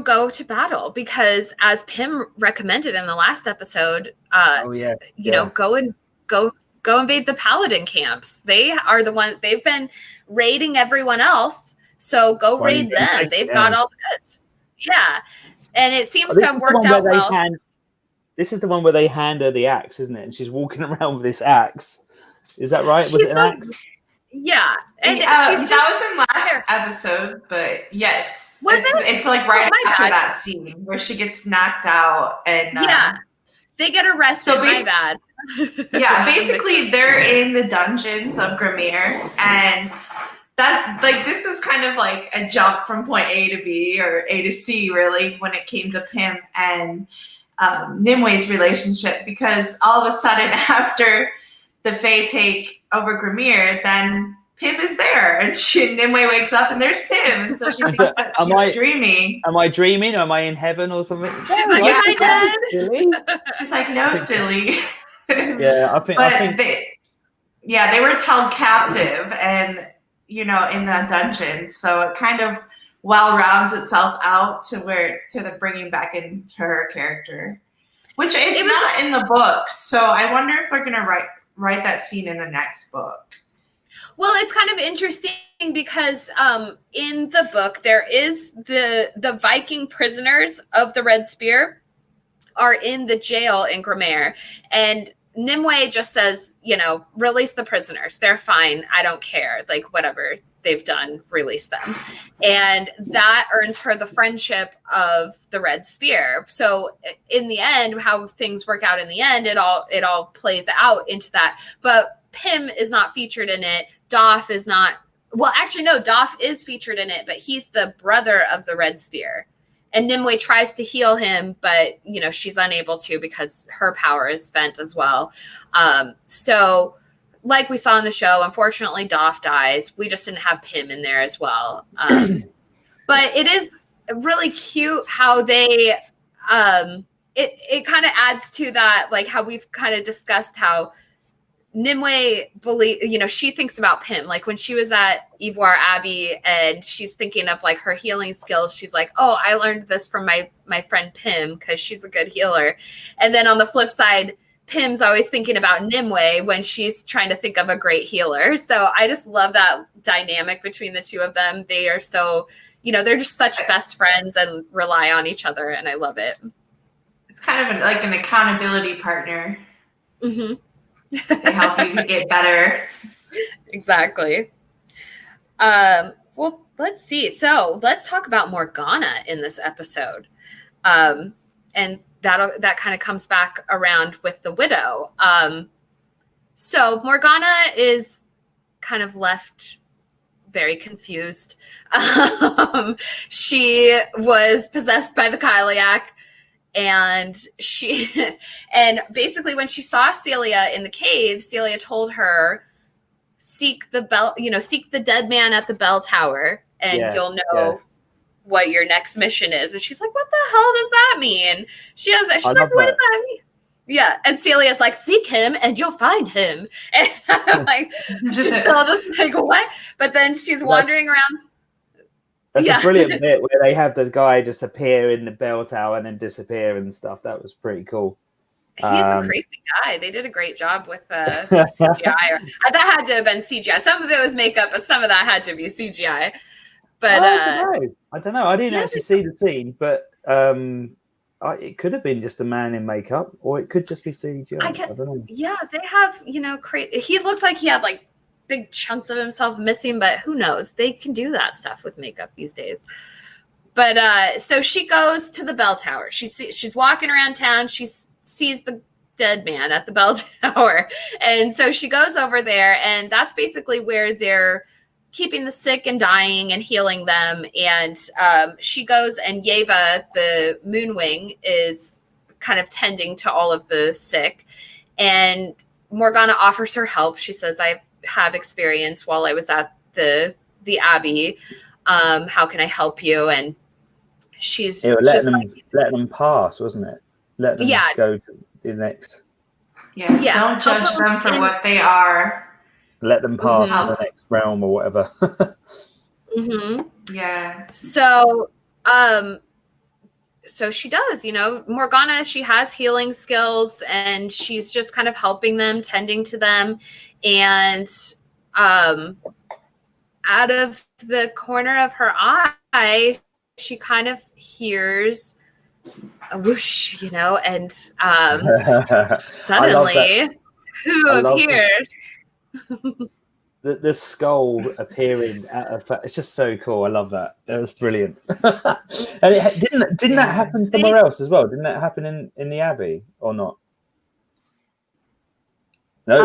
go to battle because, as Pym recommended in the last episode, you know, go invade the Paladin camps. They are the one. They've been raiding everyone else, so go raid them. They've got all the goods. Yeah, and it seems to have worked out well. This is the one where they hand her the axe, isn't it? And she's walking around with this axe. Is that right? Was it an axe? Yeah. And that was in last episode, but yes. It's like right after that scene where she gets knocked out and they get arrested. My bad. Yeah, basically they're in the dungeons of Gramaire, and that, like, this is kind of like a jump from point A to B or A to C, really, when it came to Pym and Nimue's relationship, because all of a sudden after the Fae take over Gramaire, then Pym is there, and Nimue wakes up and there's Pym, and so she thinks that she's dreaming. Am I dreaming? Am I in heaven or something? She's like, "Hi, Dad." She's like, "No, silly." Yeah, I think they were held captive, and in the dungeon, so it kind of rounds itself out to the bringing back into her character, which it's not in the book. So I wonder if they're gonna write that scene in the next book. Well, it's kind of interesting because in the book there is the Viking prisoners of the Red Spear are in the jail in Gramaire, and Nimue just says, release the prisoners. They're fine. I don't care. Like, whatever they've done, release them. And that earns her the friendship of the Red Spear. So in the end, how things work out in the end, it all plays out into that. But Pym is not featured in it. Doff is not. Well, actually, no, Doff is featured in it, but he's the brother of the Red Spear. And Nimue tries to heal him, but, she's unable to because her power is spent as well. So like we saw in the show, unfortunately, Doff dies. We just didn't have Pym in there as well. But it is really cute how they, it kind of adds to that, like how we've kind of discussed how Nimue she thinks about Pym. Like when she was at Ivoire Abbey and she's thinking of like her healing skills, she's like, oh, I learned this from my friend Pym because she's a good healer. And then on the flip side, Pym's always thinking about Nimue when she's trying to think of a great healer. So I just love that dynamic between the two of them. They are so, they're just such best friends and rely on each other. And I love it. It's kind of like an accountability partner. Mm-hmm. They help you get better. Exactly. Well, let's see. So let's talk about Morgana in this episode. And that kind of comes back around with the widow. So Morgana is kind of left very confused. She was possessed by the Kyliak. And basically when she saw Celia in the cave, Celia told her, seek the dead man at the bell tower and you'll know what your next mission is. And she's like, what the hell does that mean? She's like, what does that mean? Yeah. And Celia's like, seek him and you'll find him. And I'm like, she's still just like, what? But then she's wandering around. That's a brilliant bit where they have the guy just appear in the bell tower and then disappear and stuff. That was pretty cool. He's a creepy guy. They did a great job with CGI. That had to have been CGI. Some of it was makeup, but some of that had to be CGI. But I don't know. I didn't actually see the scene, but it could have been just a man in makeup, or it could just be CGI. I don't know. Yeah, they have, he looked like he had like big chunks of himself missing, but who knows? They can do that stuff with makeup these days. But so she goes to the bell tower. She's walking around town. She sees the dead man at the bell tower. And so she goes over there, and that's basically where they're keeping the sick and dying and healing them. And she goes, and Yeva, the Moonwing, is kind of tending to all of the sick. And Morgana offers her help. She says, I have experience while I was at the Abbey. How can I help you? And she's letting them pass, wasn't it? Let them go to the next. Yeah. Don't judge them for what they are. Let them pass to the next realm or whatever. Yeah. So, so she does, Morgana, she has healing skills, and she's just kind of helping them, tending to them. And out of the corner of her eye, she kind of hears a whoosh, and suddenly, who appeared? The skull appearing it's just so cool. I love that. That was brilliant. And didn't that happen somewhere else as well? Didn't that happen in the Abbey or not? No.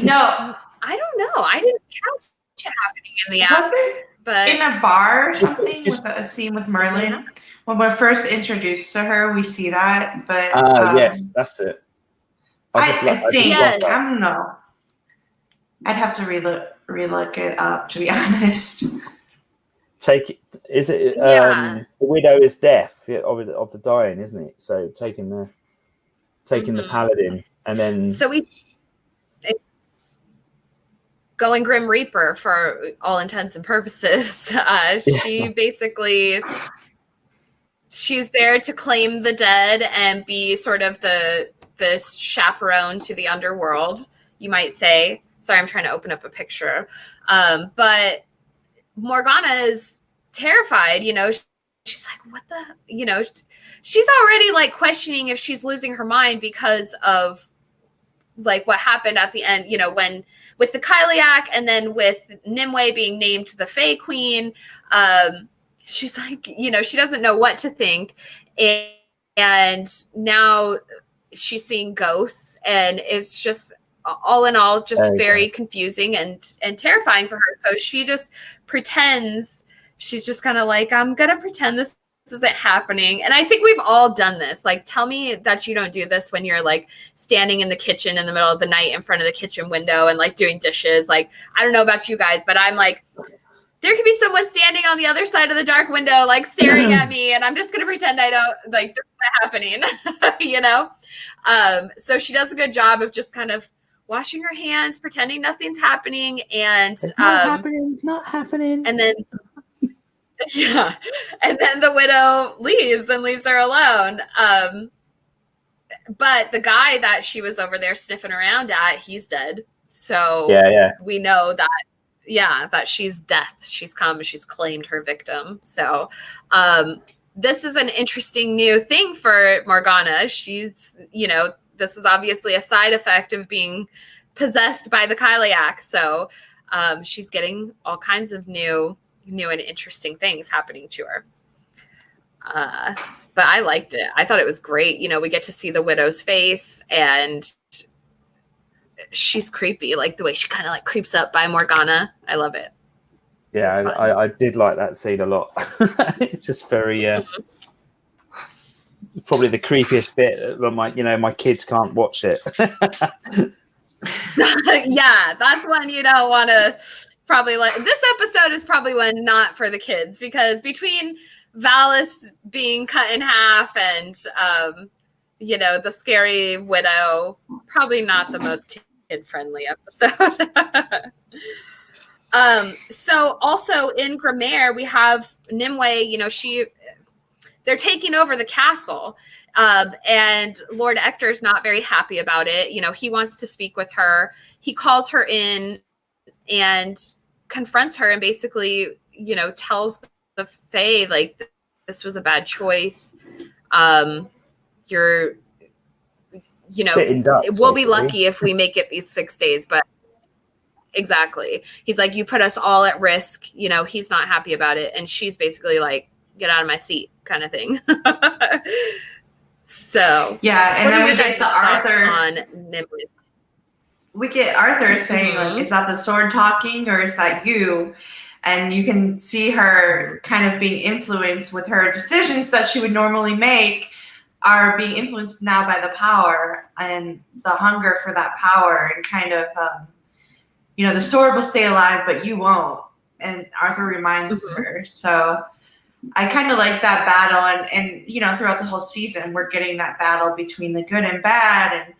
No. I don't know. I didn't catch it happening in the Abbey. But in a bar or something with a scene with Merlin. When we're first introduced to her, we see that. But yes, that's it. I think I don't know. I'd have to relook it up, to be honest. Is it the widow is death of the dying, isn't it? So taking the paladin, and then going Grim Reaper for all intents and purposes. She basically, she's there to claim the dead and be sort of the chaperone to the underworld, you might say. Sorry, I'm trying to open up a picture. But Morgana is terrified, she's like, what the, she's already like questioning if she's losing her mind because of like what happened at the end, when with the Kyliak, and then with Nimue being named the Fey Queen. She's like, she doesn't know what to think. And now she's seeing ghosts, and it's just all in all just very confusing and terrifying for her. So she just pretends, she's just kind of like, I'm gonna pretend this isn't happening. And I think we've all done this. Like, tell me that you don't do this when you're like standing in the kitchen in the middle of the night in front of the kitchen window and like doing dishes. Like, I don't know about you guys, but I'm like, there could be someone standing on the other side of the dark window, like staring at me, and I'm just going to pretend I don't, like, this is not happening, So she does a good job of just kind of washing her hands, pretending nothing's happening. And it's not happening. And then, and then the widow leaves her alone. But the guy that she was over there sniffing around at, he's dead. So we know that, that she's death. She's come, she's claimed her victim. So this is an interesting new thing for Morgana. She's, this is obviously a side effect of being possessed by the Kyliak. So she's getting all kinds of new and interesting things happening to her. But I liked it. I thought it was great. We get to see the widow's face, and she's creepy, like the way she kind of like creeps up by Morgana. I love it. Yeah, I did like that scene a lot. It's just very probably the creepiest bit. My kids can't watch it. Yeah, that's one you don't want to probably like. This episode is probably one not for the kids, because between Valis being cut in half and the scary widow, probably not the most kid-friendly episode. So also in Gramaire, we have Nimue, they're taking over the castle. And Lord Ector's not very happy about it. He wants to speak with her. He calls her in and confronts her and basically, tells the Fae, like, this was a bad choice. You're, Sitting ducks, we'll be basically. lucky if we make it these 6 days, but exactly. He's like, you put us all at risk. He's not happy about it. And she's basically like, get out of my seat kind of thing. So yeah, and then we get the Arthur on Nimue. We get Arthur saying, like, is that the sword talking or is that you? And you can see her kind of being influenced with her decisions that she would normally make are being influenced now by the power and the hunger for that power, and kind of, the sword will stay alive, but you won't. And Arthur reminds her. So I kind of like that battle. And throughout the whole season, we're getting that battle between the good and bad, and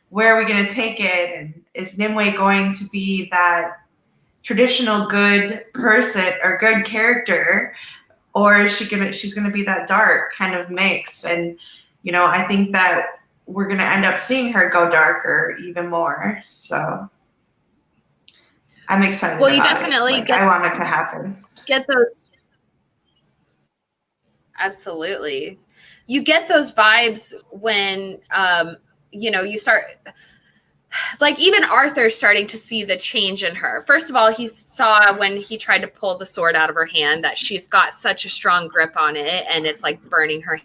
where are we going to take it? And is Nimue going to be that traditional good person or good character, or is she's going to be that dark kind of mix? And I think that we're going to end up seeing her go darker even more. So I'm excited. Well, you definitely I want it to happen. Get those. Absolutely. You get those vibes when, you start, like, even Arthur's starting to see the change in her. First of all, he saw when he tried to pull the sword out of her hand that she's got such a strong grip on it, and it's like burning her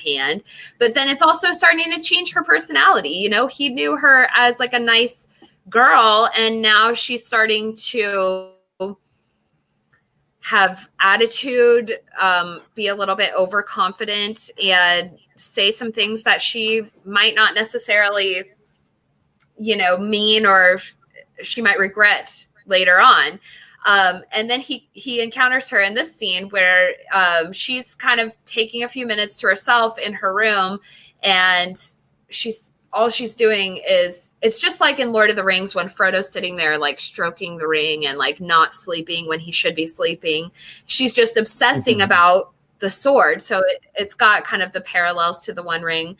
hand. But then it's also starting to change her personality. He knew her as like a nice girl, and now she's starting to have attitude, be a little bit overconfident, and say some things that she might not necessarily, mean, or she might regret later on. And then he encounters her in this scene where she's kind of taking a few minutes to herself in her room, and all she's doing is, it's just like in Lord of the Rings when Frodo's sitting there like stroking the ring and like not sleeping when he should be sleeping. She's just obsessing about the sword. So it's got kind of the parallels to the One Ring,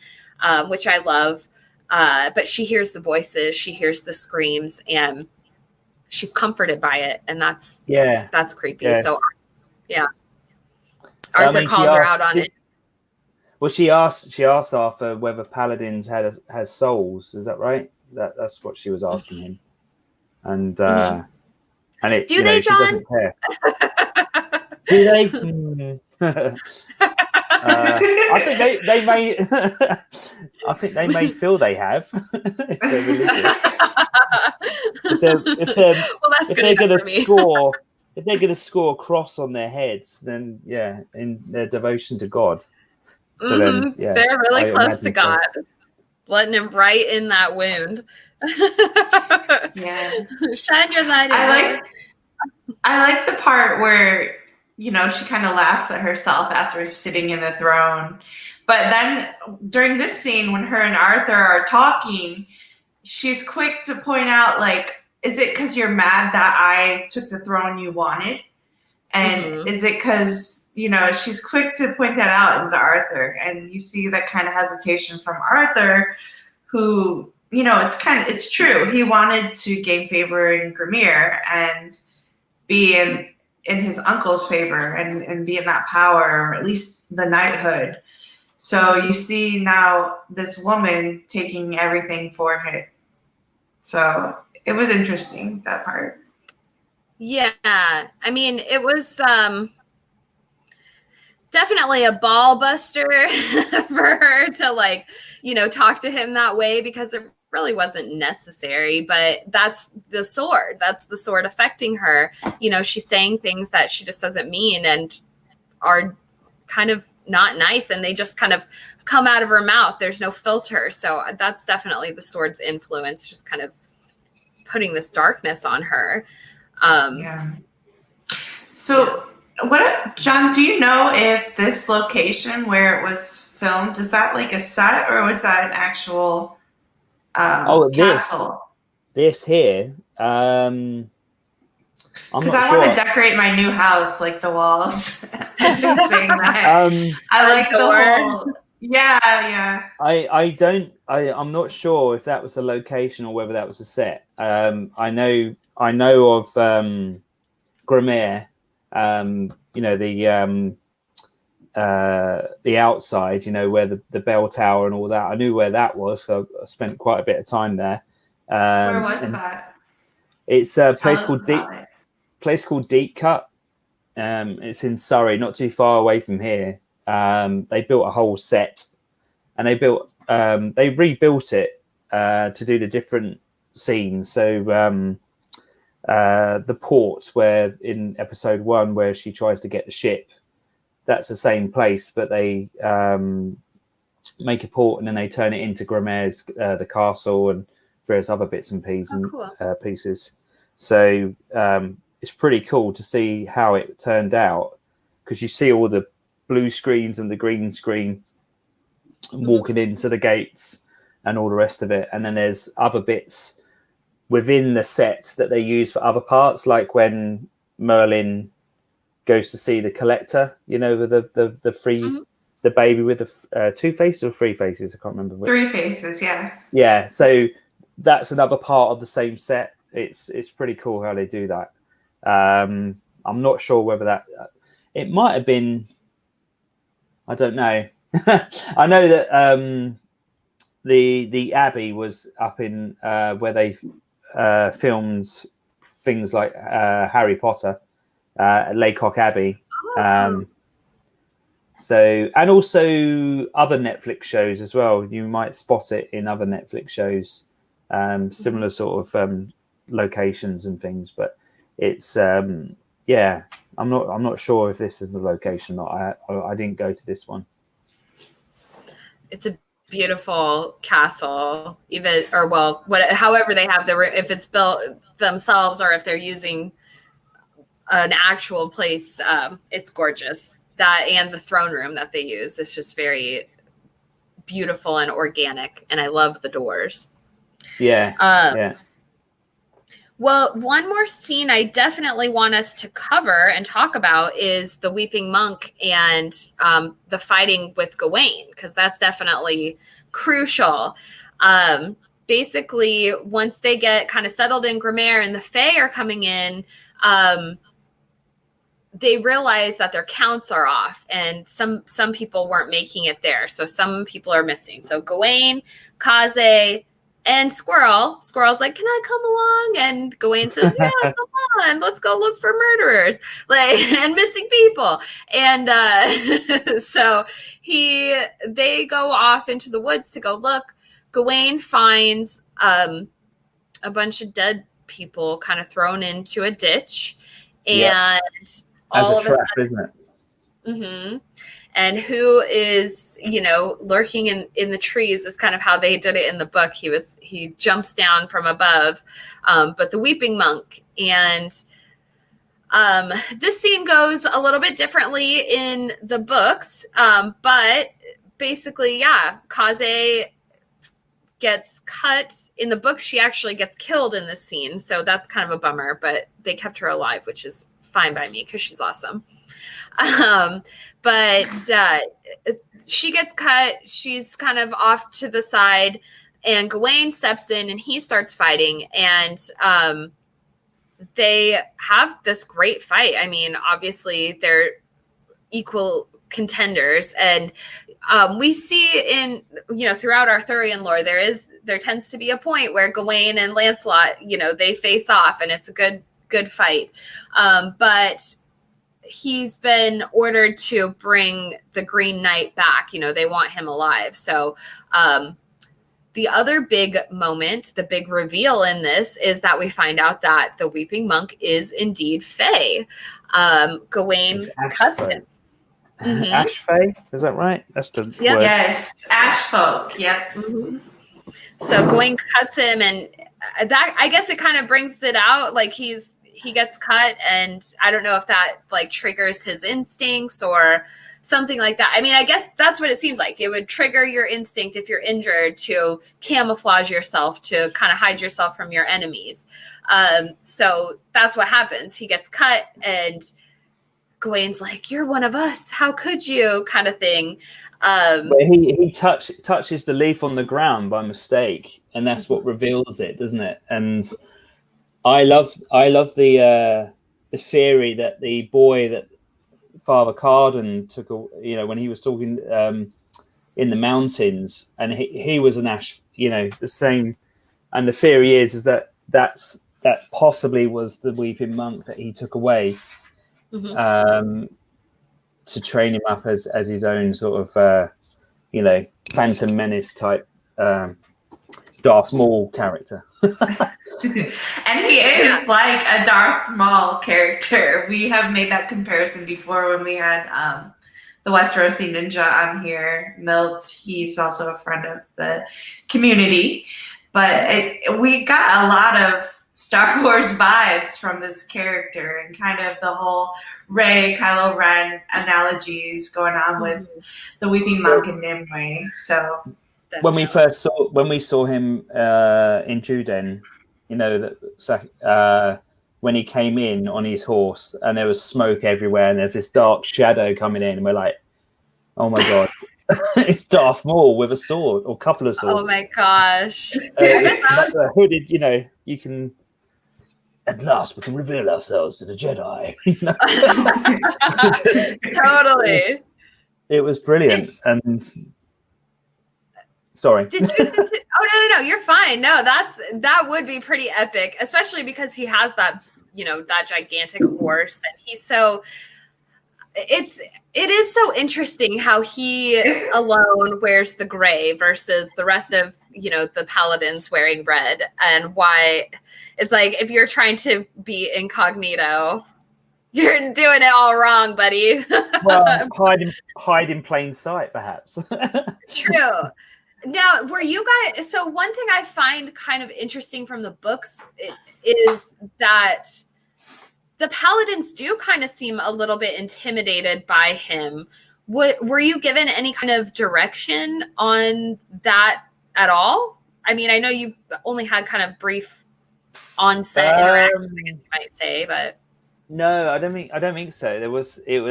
which I love. But she hears the voices, she hears the screams, and she's comforted by it. And that's creepy. Yeah. So Arthur calls her out on it. Well, she asked Arthur whether paladins has souls. Is that right? That's what she was asking him. And and it, do they, John? She doesn't care. Do they? I think they may. I think they may feel they have. If they're religious. If they're going to score, if they're going to score a cross on their heads, then in their devotion to God. So then, they're really close to God, letting him right in that wound. Shine your light. I like the part where she kind of laughs at herself after sitting in the throne, but then during this scene when her and Arthur are talking, she's quick to point out, like, is it because you're mad that I took the throne you wanted? And is it because, she's quick to point that out into Arthur, and you see that kind of hesitation from Arthur, who, it's true. He wanted to gain favor in Gramaire and be in his uncle's favor and be in that power, or at least the knighthood. So you see now this woman taking everything for him. So it was interesting, that part. Yeah, I mean, it was definitely a ball buster for her to, like, talk to him that way, because it really wasn't necessary. But that's the sword. That's the sword affecting her. She's saying things that she just doesn't mean and are kind of not nice, and they just kind of come out of her mouth. There's no filter. So that's definitely the sword's influence, just kind of putting this darkness on her. So John, do you know if this location where it was filmed, is that like a set, or was that an actual castle? This here. Because I want to decorate my new house, like the walls. I've been saying that. I like the whole. Yeah. I'm not sure if that was a location or whether that was a set. I know of Gramaire, you know, the outside, you know, where the bell tower and all that. I knew where that was, so I spent quite a bit of time there. Where was that? It's a place Tell us called Deep Cut. It's in Surrey, not too far away from here. They built a whole set, and they rebuilt it to do the different scenes. So the port, where in episode 1 where she tries to get the ship, that's the same place, but they make a port and then they turn it into Gramaire's the castle and various other bits and pieces. So it's pretty cool to see how it turned out, because you see all the blue screens and the green screen walking into the gates and all the rest of it. And then there's other bits within the sets that they use for other parts, like when Merlin goes to see the collector, you know, with the free the baby with the 2 faces or 3 faces, I can't remember which. 3 faces, yeah. So that's another part of the same set. It's pretty cool how they do that. I'm not sure whether that it might have been, I don't know. I know that the Abbey was up in where they filmed things like Harry Potter at Laycock Abbey. So, and also other Netflix shows as well. You might spot it in other Netflix shows, similar sort of locations and things. But it's yeah, I'm not sure if this is the location or not. I didn't go to this one. It's a beautiful castle, however they have if it's built themselves or if they're using an actual place, it's gorgeous. That and the throne room that they use is just very beautiful and organic, and I love the doors. Yeah. Well, one more scene I definitely want us to cover and talk about is the Weeping Monk and the fighting with Gawain, because that's definitely crucial. Basically, once they get kind of settled in Gramaire and the Fey are coming in, they realize that their counts are off, and some people weren't making it there. So some people are missing. So Gawain, Kaze, and Squirrel's like, "Can I come along?" And Gawain says, "Yeah, come on, let's go look for murderers, and missing people." And so they go off into the woods to go look. Gawain finds a bunch of dead people kind of thrown into a ditch, and all as a trap, isn't it? Mm-hmm. And who is, lurking in the trees is kind of how they did it in the book. He jumps down from above, but the Weeping Monk. And this scene goes a little bit differently in the books, but basically, Kaze gets cut. In the book, she actually gets killed in this scene, so that's kind of a bummer, but they kept her alive, which is fine by me because she's awesome. But she gets cut. She's kind of off to the side, and Gawain steps in and he starts fighting. And they have this great fight. I mean, obviously they're equal contenders, and we see throughout Arthurian lore, there tends to be a point where Gawain and Lancelot, they face off, and it's a good fight. But he's been ordered to bring the Green Knight back. They want him alive. So the other big moment, the big reveal in this, is that we find out that the Weeping Monk is indeed Fey. Gawain cuts him. Mm-hmm. Ash Fey, is that right? That's the word. Yes, Ash folk. Yep. Mm-hmm. So Gawain cuts him, and that, I guess, it kind of brings it out. Like he gets cut, and I don't know if that triggers his instincts or something like that. I mean, I guess that's what it seems like. It would trigger your instinct if you're injured to camouflage yourself, to kind of hide yourself from your enemies. So that's what happens. He gets cut, and Gawain's like, "You're one of us. How could you?" kind of thing. But he touches the leaf on the ground by mistake, and that's what reveals it, doesn't it? And I love the the theory that the boy that Father Carden took, when he was talking in the mountains, and he was an ash, the same. And the theory is that possibly was the weeping monk that he took away to train him up as his own sort of, Phantom Menace type Darth Maul character. And he is like a Darth Maul character. We have made that comparison before when we had the Westerosi Ninja on here. Milt, he's also a friend of the community. But we got a lot of Star Wars vibes from this character, and kind of the whole Rey, Kylo Ren analogies going on with the Weeping Monk and Nimue. So when we saw him in Juden, when he came in on his horse, and there was smoke everywhere, and there's this dark shadow coming in, and we're like, oh my god. It's Darth Maul with a sword or a couple of swords. Oh my gosh! Hooded, you can. At last, we can reveal ourselves to the Jedi. Totally. It was brilliant, and sorry. Did you? Oh no! You're fine. No, that would be pretty epic, especially because he has that that gigantic horse, and he's so. It is so interesting how he alone wears the gray versus the rest of the paladins wearing red, and why it's like if you're trying to be incognito, you're doing it all wrong, buddy. Well, hide in plain sight, perhaps. True. Now, were you guys? So one thing I find kind of interesting from the books is that the paladins do kind of seem a little bit intimidated by him. Were you given any kind of direction on that at all? I mean, I know you only had kind of brief on-set interactions, I guess you might say, but no, I don't think so. It was there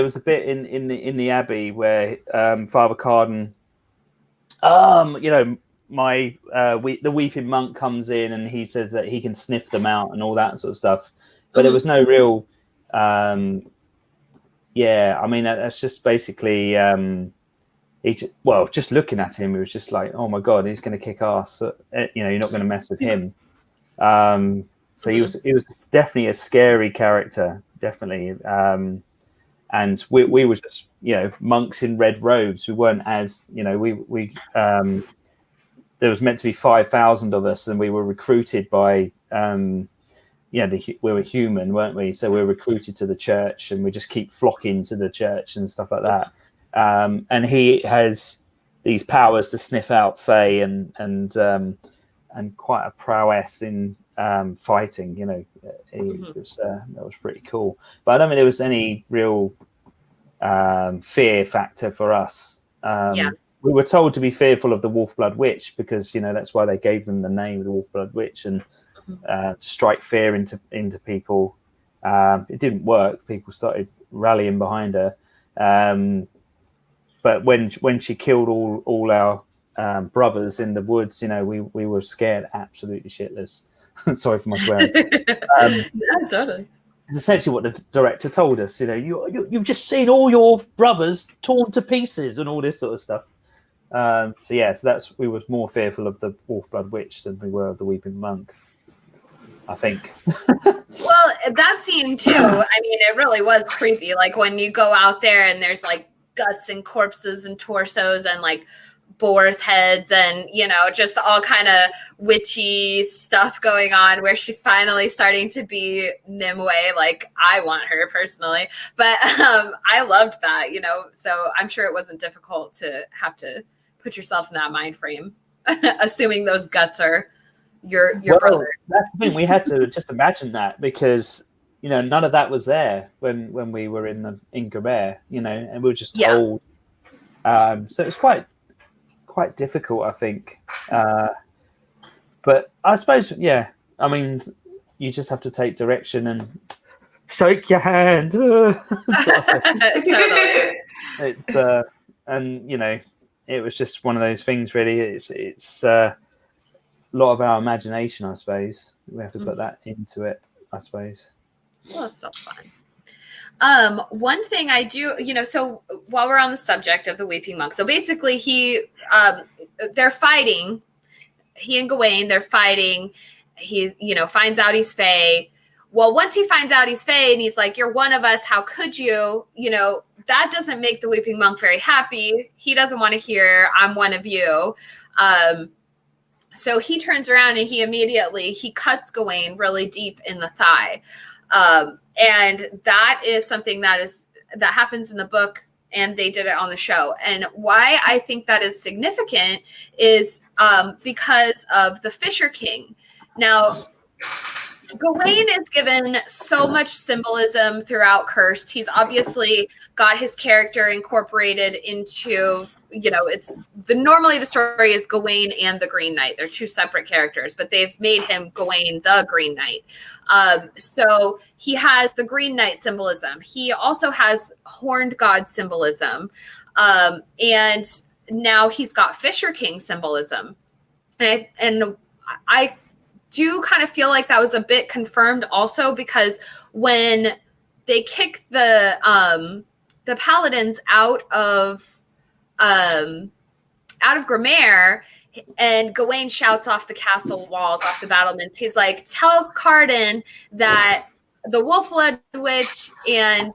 was a bit in the Abbey where Father Carden, the Weeping Monk comes in and he says that he can sniff them out and all that sort of stuff, but there was no real I mean that's just basically just looking at him, it was just like, oh my god, he's going to kick ass, so, you're not going to mess with him. So he was definitely a scary character, definitely, and we were just monks in red robes. We weren't as we there was meant to be 5,000 of us, and we were recruited by, we were human, weren't we? So we were recruited to the church, and we just keep flocking to the church and stuff like that. And he has these powers to sniff out Fey and quite a prowess in fighting. That was pretty cool. But I don't think there was any real fear factor for us. We were told to be fearful of the Wolf-Blood Witch because that's why they gave them the name, the Wolf-Blood Witch, and to strike fear into people. It didn't work. People started rallying behind her. But when she killed all our brothers in the woods, we were scared absolutely shitless. Sorry for my swearing. Totally. It's essentially what the director told us. You've just seen all your brothers torn to pieces and all this sort of stuff. So we were more fearful of the Wolf-Blood Witch than we were of the Weeping Monk, I think. Well, that scene too, I mean, it really was creepy. Like when you go out there and there's like guts and corpses and torsos and like boars' heads and just all kind of witchy stuff going on, where she's finally starting to be Nimue. Like I want her personally, but I loved that, so I'm sure it wasn't difficult to have to put yourself in that mind frame, assuming those guts are your brothers. That's the thing, we had to just imagine that, because none of that was there when we were in Gramaire, and we were just told. So it was quite difficult, I think. But I suppose, I mean, you just have to take direction and shake your hand. And it was just one of those things, really. It's lot of our imagination, I suppose. We have to put that into it, I suppose. Well, it's still fun. One thing I do, so while we're on the subject of the Weeping Monk, so basically they're fighting. He and Gawain, they're fighting. He, finds out he's Fey. Well, once he finds out he's Fey and he's like, "You're one of us. How could you?" That doesn't make the Weeping Monk very happy. He doesn't want to hear, "I'm one of you." So he turns around and he cuts Gawain really deep in the thigh. And that is something that happens in the book, and they did it on the show. And why I think that is significant is because of the Fisher King. Now, Gawain is given so much symbolism throughout Cursed. He's obviously got his character incorporated into, normally the story is Gawain and the Green Knight. They're two separate characters, but they've made him Gawain the Green Knight. So he has the Green Knight symbolism. He also has Horned God symbolism. And now he's got Fisher King symbolism. And I do kind of feel like that was a bit confirmed also, because when they kick the paladins out of Gramaire, and Gawain shouts off the castle walls, off the battlements, he's like, "Tell Carden that the Wolf-Blood Witch and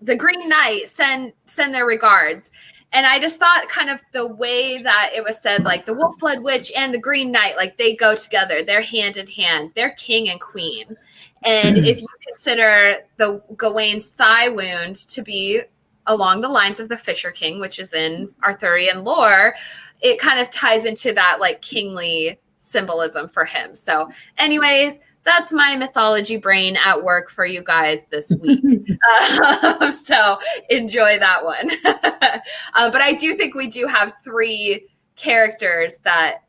the Green Knight send their regards." And I just thought kind of the way that it was said, like the Wolf-Blood Witch and the Green Knight, like they go together. They're hand in hand. They're king and queen. And if you consider the Gawain's thigh wound to be along the lines of the Fisher King, which is in Arthurian lore, it kind of ties into that like kingly symbolism for him. So anyways, that's my mythology brain at work for you guys this week. So enjoy that one. But I do think we do have 3 characters that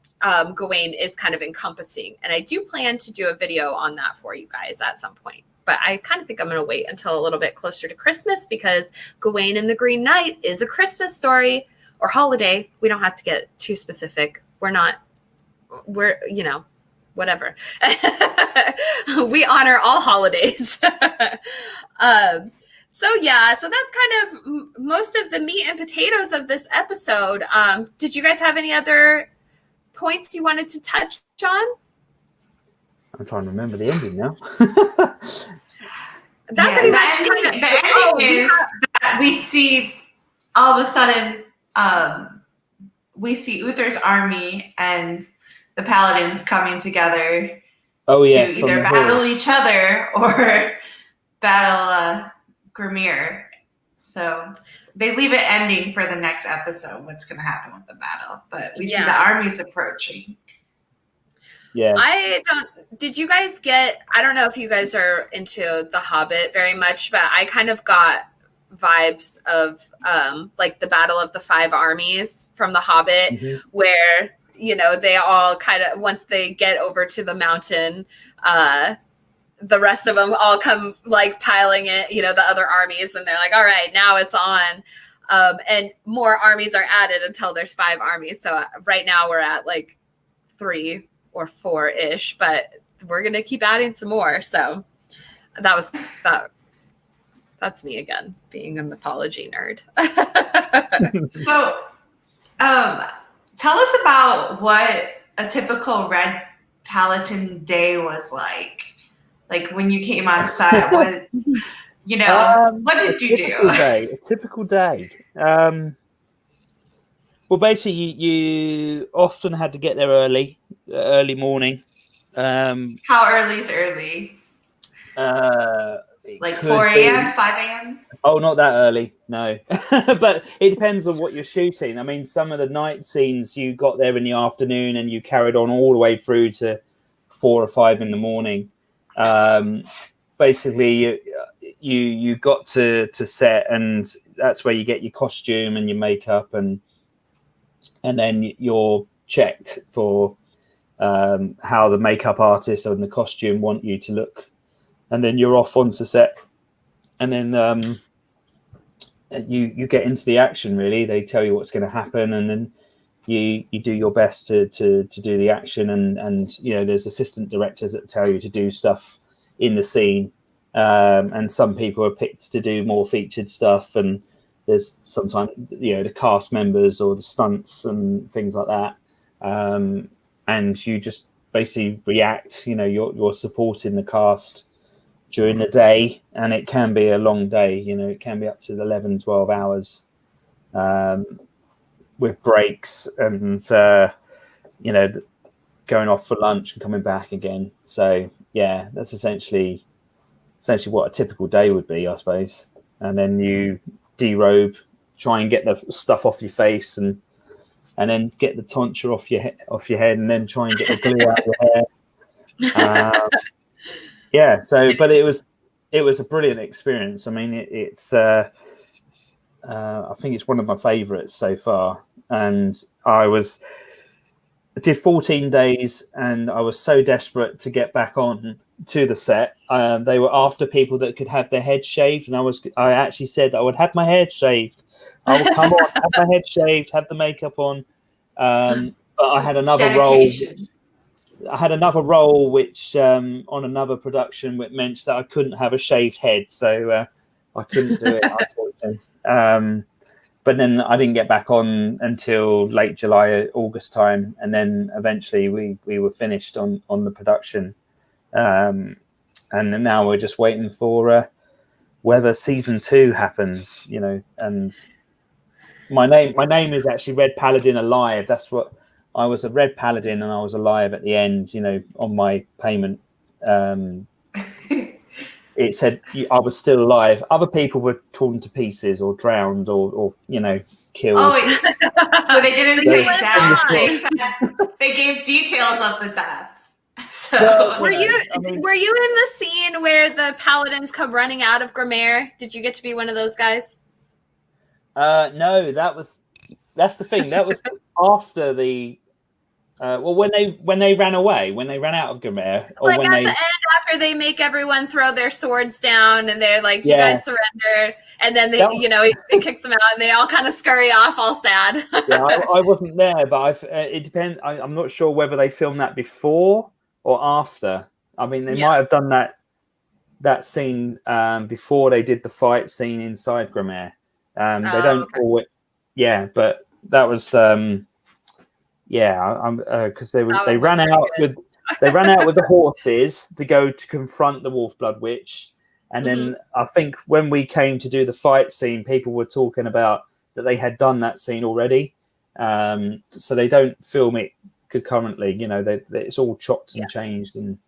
Gawain is kind of encompassing. And I do plan to do a video on that for you guys at some point. But I kind of think I'm going to wait until a little bit closer to Christmas, because Gawain and the Green Knight is a Christmas story or holiday. We don't have to get too specific. We're whatever. We honor all holidays. So that's kind of most of the meat and potatoes of this episode. Did you guys have any other points you wanted to touch on? I'm trying to remember the ending now. That's pretty much kind of the ending is that we see all of a sudden we see Uther's army and the paladins coming together to either battle each other or battle Gramaire. So they leave it ending for the next episode what's going to happen with the battle. But we see the armies approaching. Yeah. Did you guys I don't know if you guys are into The Hobbit very much, but I kind of got vibes of like the Battle of the 5 Armies from The Hobbit, where they all kind of, once they get over to the mountain, the rest of them all come like piling it, the other armies, and they're like, all right, now it's on. And more armies are added until there's 5 armies. So right now we're at like 3 or 4-ish, but we're going to keep adding some more. So that's me again, being a mythology nerd. So, tell us about what a typical Red Paladin day was like. Like when you came on set, what did you do? A typical day. Well, basically, you often had to get there early morning. How early is early? Like 4 a.m., 5 a.m.? Oh, not that early, no. But it depends on what you're shooting. I mean, some of the night scenes, you got there in the afternoon and you carried on all the way through to 4 or 5 in the morning. Basically, you got to set, and that's where you get your costume and your makeup, and then you're checked for how the makeup artist and the costume want you to look. And then you're off onto set, and then you get into the action. Really, they tell you what's going to happen, and then you do your best to do the action, and you know, there's assistant directors that tell you to do stuff in the scene, and some people are picked to do more featured stuff, and there's sometimes, you know, the cast members or the stunts and things like that, and you just basically react. You know, you're supporting the cast during the day, and it can be a long day. You know, it can be up to 11-12 hours, with breaks and you know, going off for lunch and coming back again. So yeah, that's essentially what a typical day would be, I suppose. And then you derobe, try and get the stuff off your face, and then get the tonsure off your head, and then try and get the glue out of your hair. Yeah. So, but it was a brilliant experience. I mean, it's I think it's one of my favourites so far. And I did 14 days, and I was so desperate to get back on to the set. They were after people that could have their head shaved, and I actually said I would have my head shaved. I would come on, have my head shaved, have the makeup on. But I had another role. I had another role which on another production, which meant that I couldn't have a shaved head, so I couldn't do it, unfortunately. But then I didn't get back on until late July, August time, and then eventually we were finished on the production, and now we're just waiting for whether season 2 happens, you know. And my name is actually Red Paladin Alive. That's what I was, a Red Paladin, and I was alive at the end, you know, on my payment. It said I was still alive. Other people were torn to pieces or drowned or you know, killed. So they didn't say death. They gave details of the death. So well, were you in the scene where the paladins come running out of Gramaire? Did you get to be one of those guys? No, that's the thing. That was after the when they ran away, when they ran out of Gramaire, or like when at the end, after they make everyone throw their swords down, and they're like, "You guys surrender," and then they, you know, it kicks them out, and they all kind of scurry off, all sad. Yeah, I wasn't there, but it depends. I'm not sure whether they filmed that before or after. I mean, they might have done that scene before they did the fight scene inside Gramaire. They don't always, but that was because they ran out with the horses to go to confront the Wolfblood Witch, and then I think when we came to do the fight scene, people were talking about that they had done that scene already, so they don't film it concurrently. You know, it's all chopped and changed, and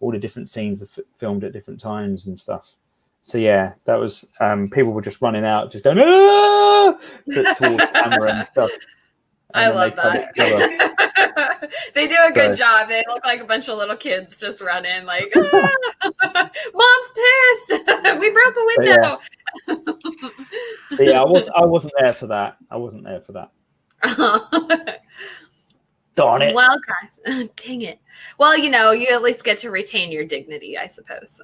all the different scenes are filmed at different times and stuff. So yeah, that was people were just running out, just going towards the camera and stuff. I love that. They do a good job. They look like a bunch of little kids just running, like, Mom's pissed. We broke a window. So yeah, I wasn't there for that. Darn it. Well, guys, dang it. Well, you know, you at least get to retain your dignity, I suppose.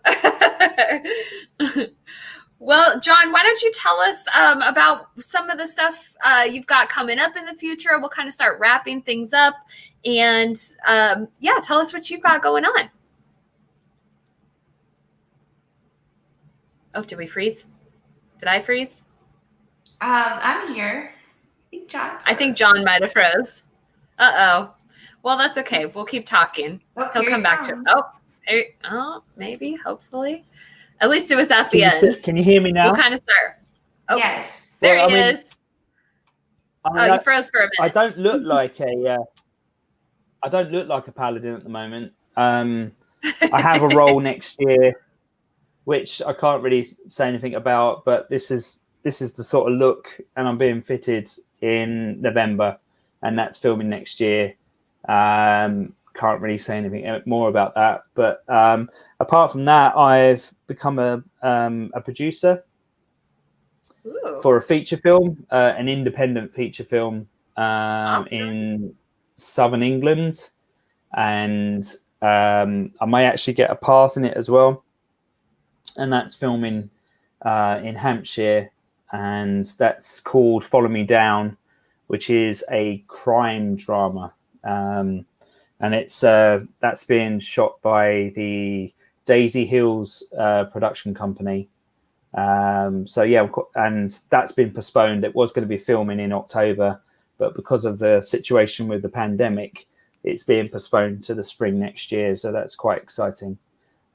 Well, Jon, why don't you tell us about some of the stuff you've got coming up in the future? We'll kind of start wrapping things up, and tell us what you've got going on. Oh, did we freeze? Did I freeze? I'm here. I think Jon might have froze. Uh-oh. Well, that's okay. We'll keep talking. He'll come back to it. Maybe, hopefully. At least it was at the end. Can you hear me now? We'll kind of start. Oh, yes. There he is. You froze for a minute. I don't look like a paladin at the moment. I have a role next year, which I can't really say anything about. But this is the sort of look, and I'm being fitted in November, and that's filming next year. Can't really say anything more about that, but apart from that, I've become a producer for a feature film, an independent feature film in southern England, and I may actually get a part in it as well, and that's filming in Hampshire, and that's called Follow Me Down, which is a crime drama. And it's that's being shot by the Daisy Hills production company. So yeah, and that's been postponed. It was going to be filming in October, but because of the situation with the pandemic, it's being postponed to the spring next year. So that's quite exciting.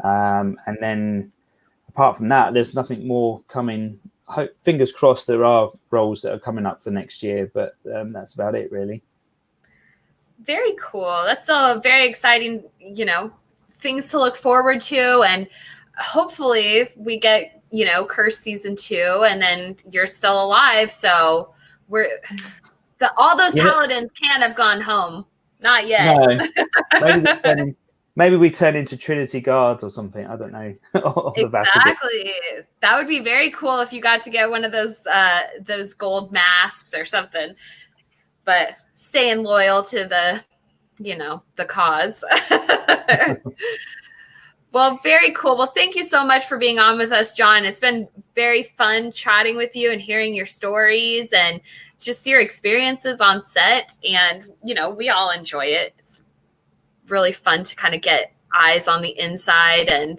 And then apart from that, there's nothing more coming. Fingers crossed there are roles that are coming up for next year, but that's about it really. Very cool. That's still very exciting, things to look forward to. And hopefully we get, Curse season 2 and then you're still alive. So all those paladins can't have gone home. Not yet. No. Maybe we turn into Trinity Guards or something. I don't know. Exactly. That would be very cool if you got to get one of those gold masks or something. But staying loyal to the cause. Well, very cool. Well, thank you so much for being on with us, Jon. It's been very fun chatting with you and hearing your stories and just your experiences on set. And, we all enjoy it. It's really fun to kind of get eyes on the inside. And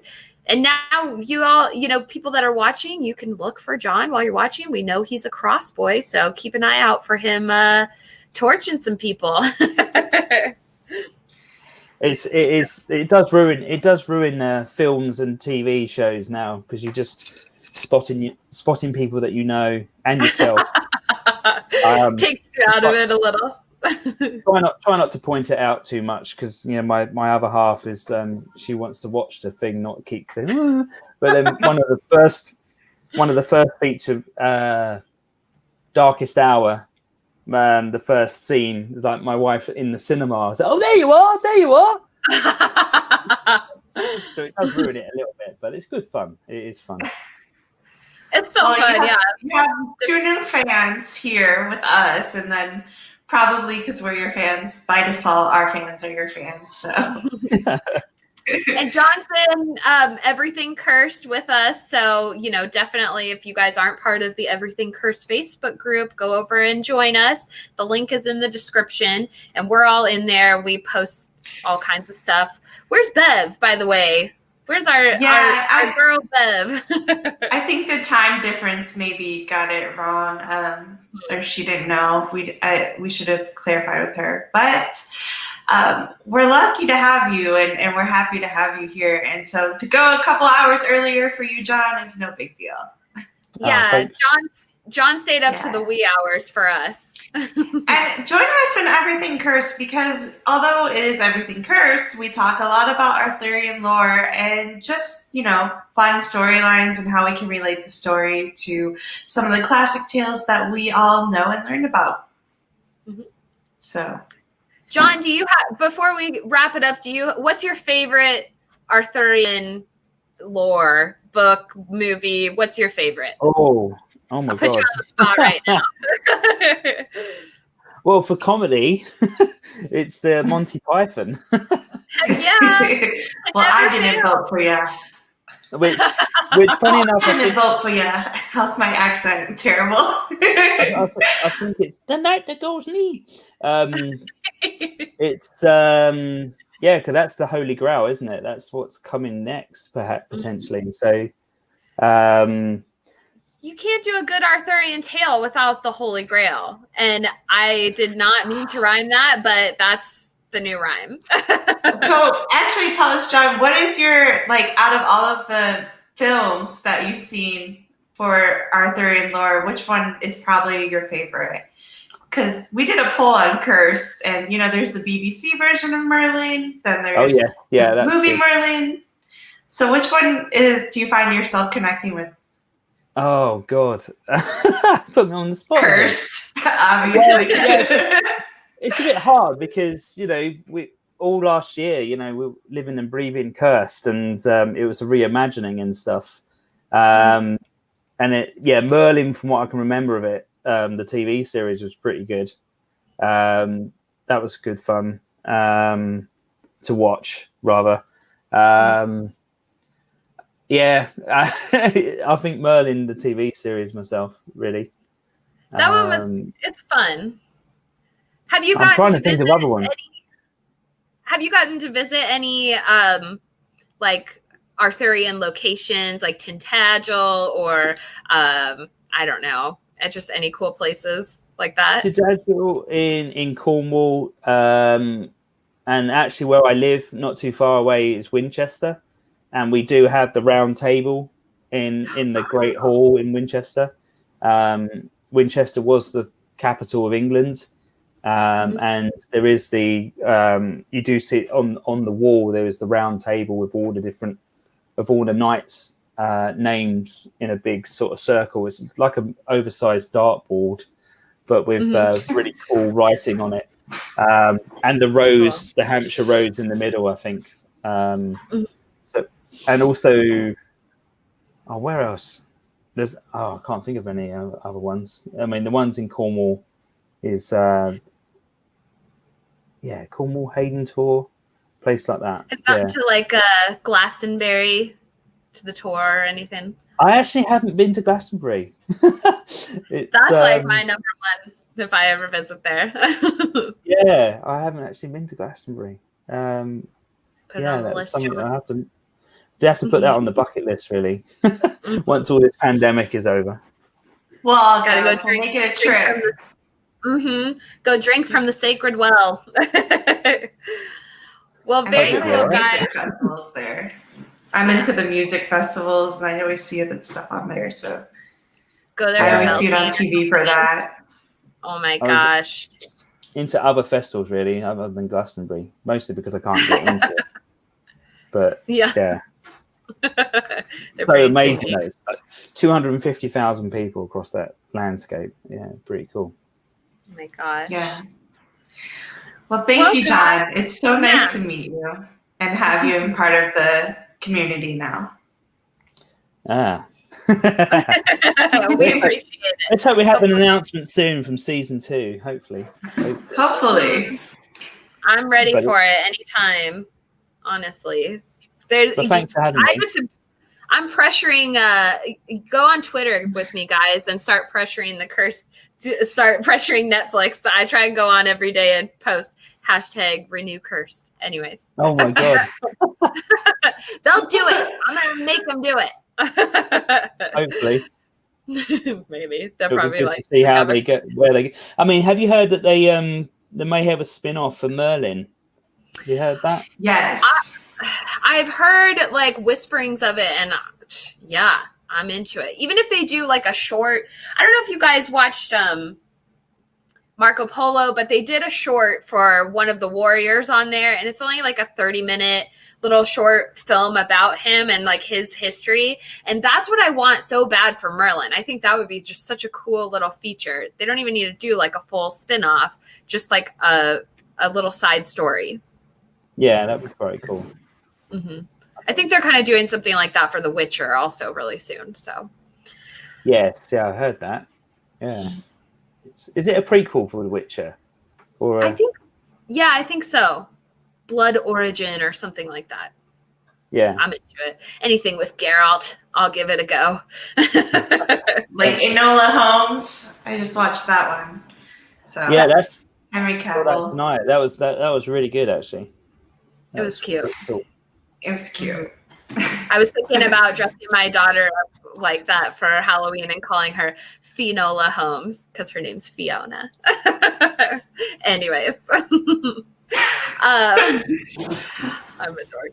now you all, people that are watching, you can look for Jon while you're watching. We know he's a cross boy, so keep an eye out for him torching some people. It does ruin films and TV shows now, because you're just spotting people that you know and yourself. Takes you out of it a little. try not to point it out too much, because my other half is she wants to watch the thing, not keep saying, but then one of the first feature Darkest Hour, the first scene, like my wife in the cinema, I was like, oh, there you are. So it does ruin it a little bit, but it's good fun. It is fun. It's so fun. You have 2 new fans here with us, and then probably because we're your fans, by default, our fans are your fans. So. And Johnson, Everything Cursed with us. So, definitely if you guys aren't part of the Everything Cursed Facebook group, go over and join us. The link is in the description and we're all in there. We post all kinds of stuff. Where's Bev, by the way? Where's our girl Bev? I think the time difference maybe got it wrong. Or she didn't know. We should have clarified with her. But we're lucky to have you, and we're happy to have you here. And so to go a couple hours earlier for you, Jon, is no big deal. Yeah, Jon stayed up to the wee hours for us. And join us in Everything Cursed, because although it is Everything Cursed, we talk a lot about Arthurian lore and just, fun storylines and how we can relate the story to some of the classic tales that we all know and learn about. Mm-hmm. So... Jon, do you have, before we wrap it up, what's your favorite Arthurian lore book, movie? What's your favorite? Oh my God. I'll put you on the spot right now. Well, for comedy, it's the Monty Python. Yeah. Well, I didn't vote for you. Which funny enough, I didn't vote for you. How's my accent? Terrible. I think it's The Night That Goes Lee. It's because that's the Holy Grail, isn't it? That's what's coming next, perhaps potentially. So, you can't do a good Arthurian tale without the Holy Grail. And I did not mean to rhyme that, but that's the new rhyme. So actually tell us, Jon, what is your, out of all of the films that you've seen for Arthurian lore, which one is probably your favorite? Because we did a poll on Curse, and there's the BBC version of Merlin, then there's the movie good. Merlin. So which one do you find yourself connecting with? Oh God, put me on the spot. Cursed, obviously. Yeah. It's a bit hard because we all last year, we were living and breathing Cursed, and it was a reimagining and stuff. And Merlin, from what I can remember of it, the TV series was pretty good. That was good fun to watch, rather. I think Merlin, the TV series, myself, really. That one it's fun. Have you I'm gotten trying to to think of visit other ones. have you gotten to visit any like Arthurian locations like Tintagel or I don't know, just any cool places like that? Tintagel in Cornwall, and actually where I live, not too far away, is Winchester, and we do have the round table in the Great Hall in Winchester. Winchester was the capital of England. And there is the you do see on the wall there is the round table with all the knights names in a big sort of circle. It's like an oversized dartboard, but with really cool writing on it, and the rose, the Hampshire rose in the middle, I think. So, and also, where else? There's I can't think of any other ones. I mean, the ones in Cornwall is Cornwall, Hayden Tour, place like that. Have you gotten to like Glastonbury, to the tour or anything? I actually haven't been to Glastonbury. That's like my number one if I ever visit there. Yeah, I haven't actually been to Glastonbury. Put it on the list. Something I have to put that on the bucket list, really. Once all this pandemic is over. Well, gotta go drink. Make it a trip. Go drink from the sacred well. Well, very cool, guys. Music festivals there. I'm into the music festivals, and I always see this stuff on there. So go there. I always see it on TV for that. Oh my gosh! Into other festivals, really, other than Glastonbury, mostly because I can't get into it. But yeah. So amazing! Though. It's like 250,000 people across that landscape. Yeah, pretty cool. Oh my gosh! Yeah. Well, thank you, John. It's so nice to meet you and have you in part of the community now. We appreciate it. Let's hope we have an announcement soon from season 2. Hopefully. I'm ready for it anytime. Honestly, thanks for having me. I'm pressuring. Go on Twitter with me, guys, and start pressuring start pressuring Netflix. I try and go on every day and post #renew cursed. Anyways. Oh my god. They'll do it. I'm gonna make them do it. Hopefully. Maybe they'll probably like see how they get where they. I mean, have you heard that they may have a spin-off for Merlin? Have you heard that? Yes. I've heard like whisperings of it, and yeah, I'm into it. Even if they do like a short, I don't know if you guys watched Marco Polo, but they did a short for one of the warriors on there, and it's only like a 30-minute little short film about him and like his history. And that's what I want so bad for Merlin. I think that would be just such a cool little feature. They don't even need to do like a full spin-off, just like a little side story. Yeah, that would be very cool. I think they're kind of doing something like that for The Witcher also really soon. So, yes, yeah, I heard that. Yeah, is it a prequel for The Witcher? Or I think so. Blood Origin or something like that. Yeah, I'm into it. Anything with Geralt, I'll give it a go. Like Enola Holmes, I just watched that one. So yeah, that's Henry Cavill. Tonight. That was really good actually. It was cute. Cool. It was cute. I was thinking about dressing my daughter up like that for Halloween and calling her Fiona Holmes because her name's Fiona. Anyways. I'm a dork.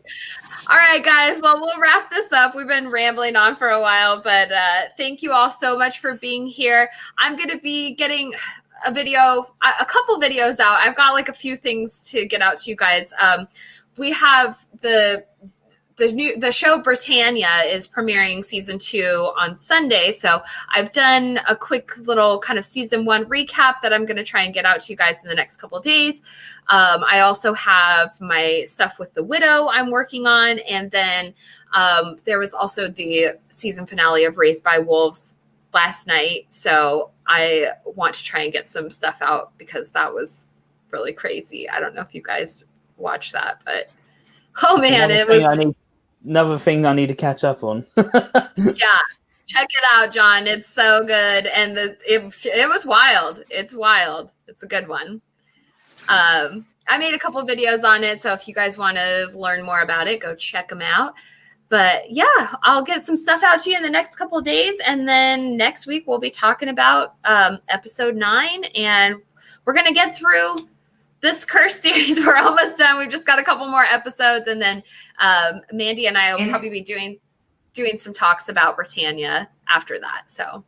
All right, guys. Well, we'll wrap this up. We've been rambling on for a while, but thank you all so much for being here. I'm going to be getting a couple videos out. I've got like a few things to get out to you guys. We have the show Britannia is premiering season 2 on Sunday. So I've done a quick little kind of season 1 recap that I'm going to try and get out to you guys in the next couple of days. I also have my stuff with The Widow I'm working on. And then there was also the season finale of Raised by Wolves last night. So I want to try and get some stuff out because that was really crazy. I don't know if you guys watched that, but oh man, it was another thing I need to catch up on. Yeah, check it out, John. It's so good, and it was wild. It's wild. It's a good one. I made a couple videos on it, so if you guys want to learn more about it, go check them out. But yeah, I'll get some stuff out to you in the next couple of days, and then next week we'll be talking about episode 9, and we're gonna get through this curse series. We're almost done. We've just got a couple more episodes, and then Mandy and I will probably be doing some talks about Britannia after that. So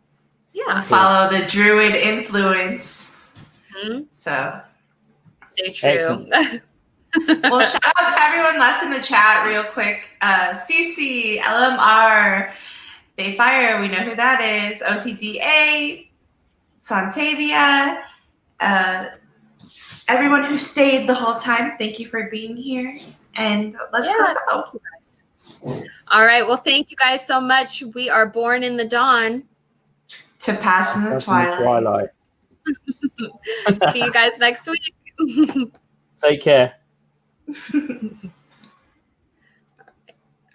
yeah, follow the Druid influence. Mm-hmm. So stay true. Well, shout out to everyone left in the chat real quick. CC, LMR, Fey Fire, we know who that is. OTDA, Santavia, everyone who stayed the whole time, thank you for being here. And let's close out. All right. Well, thank you guys so much. We are born in the dawn to pass in the twilight. See you guys next week. Take care. There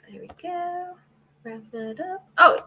we go. Wrap that up. Oh,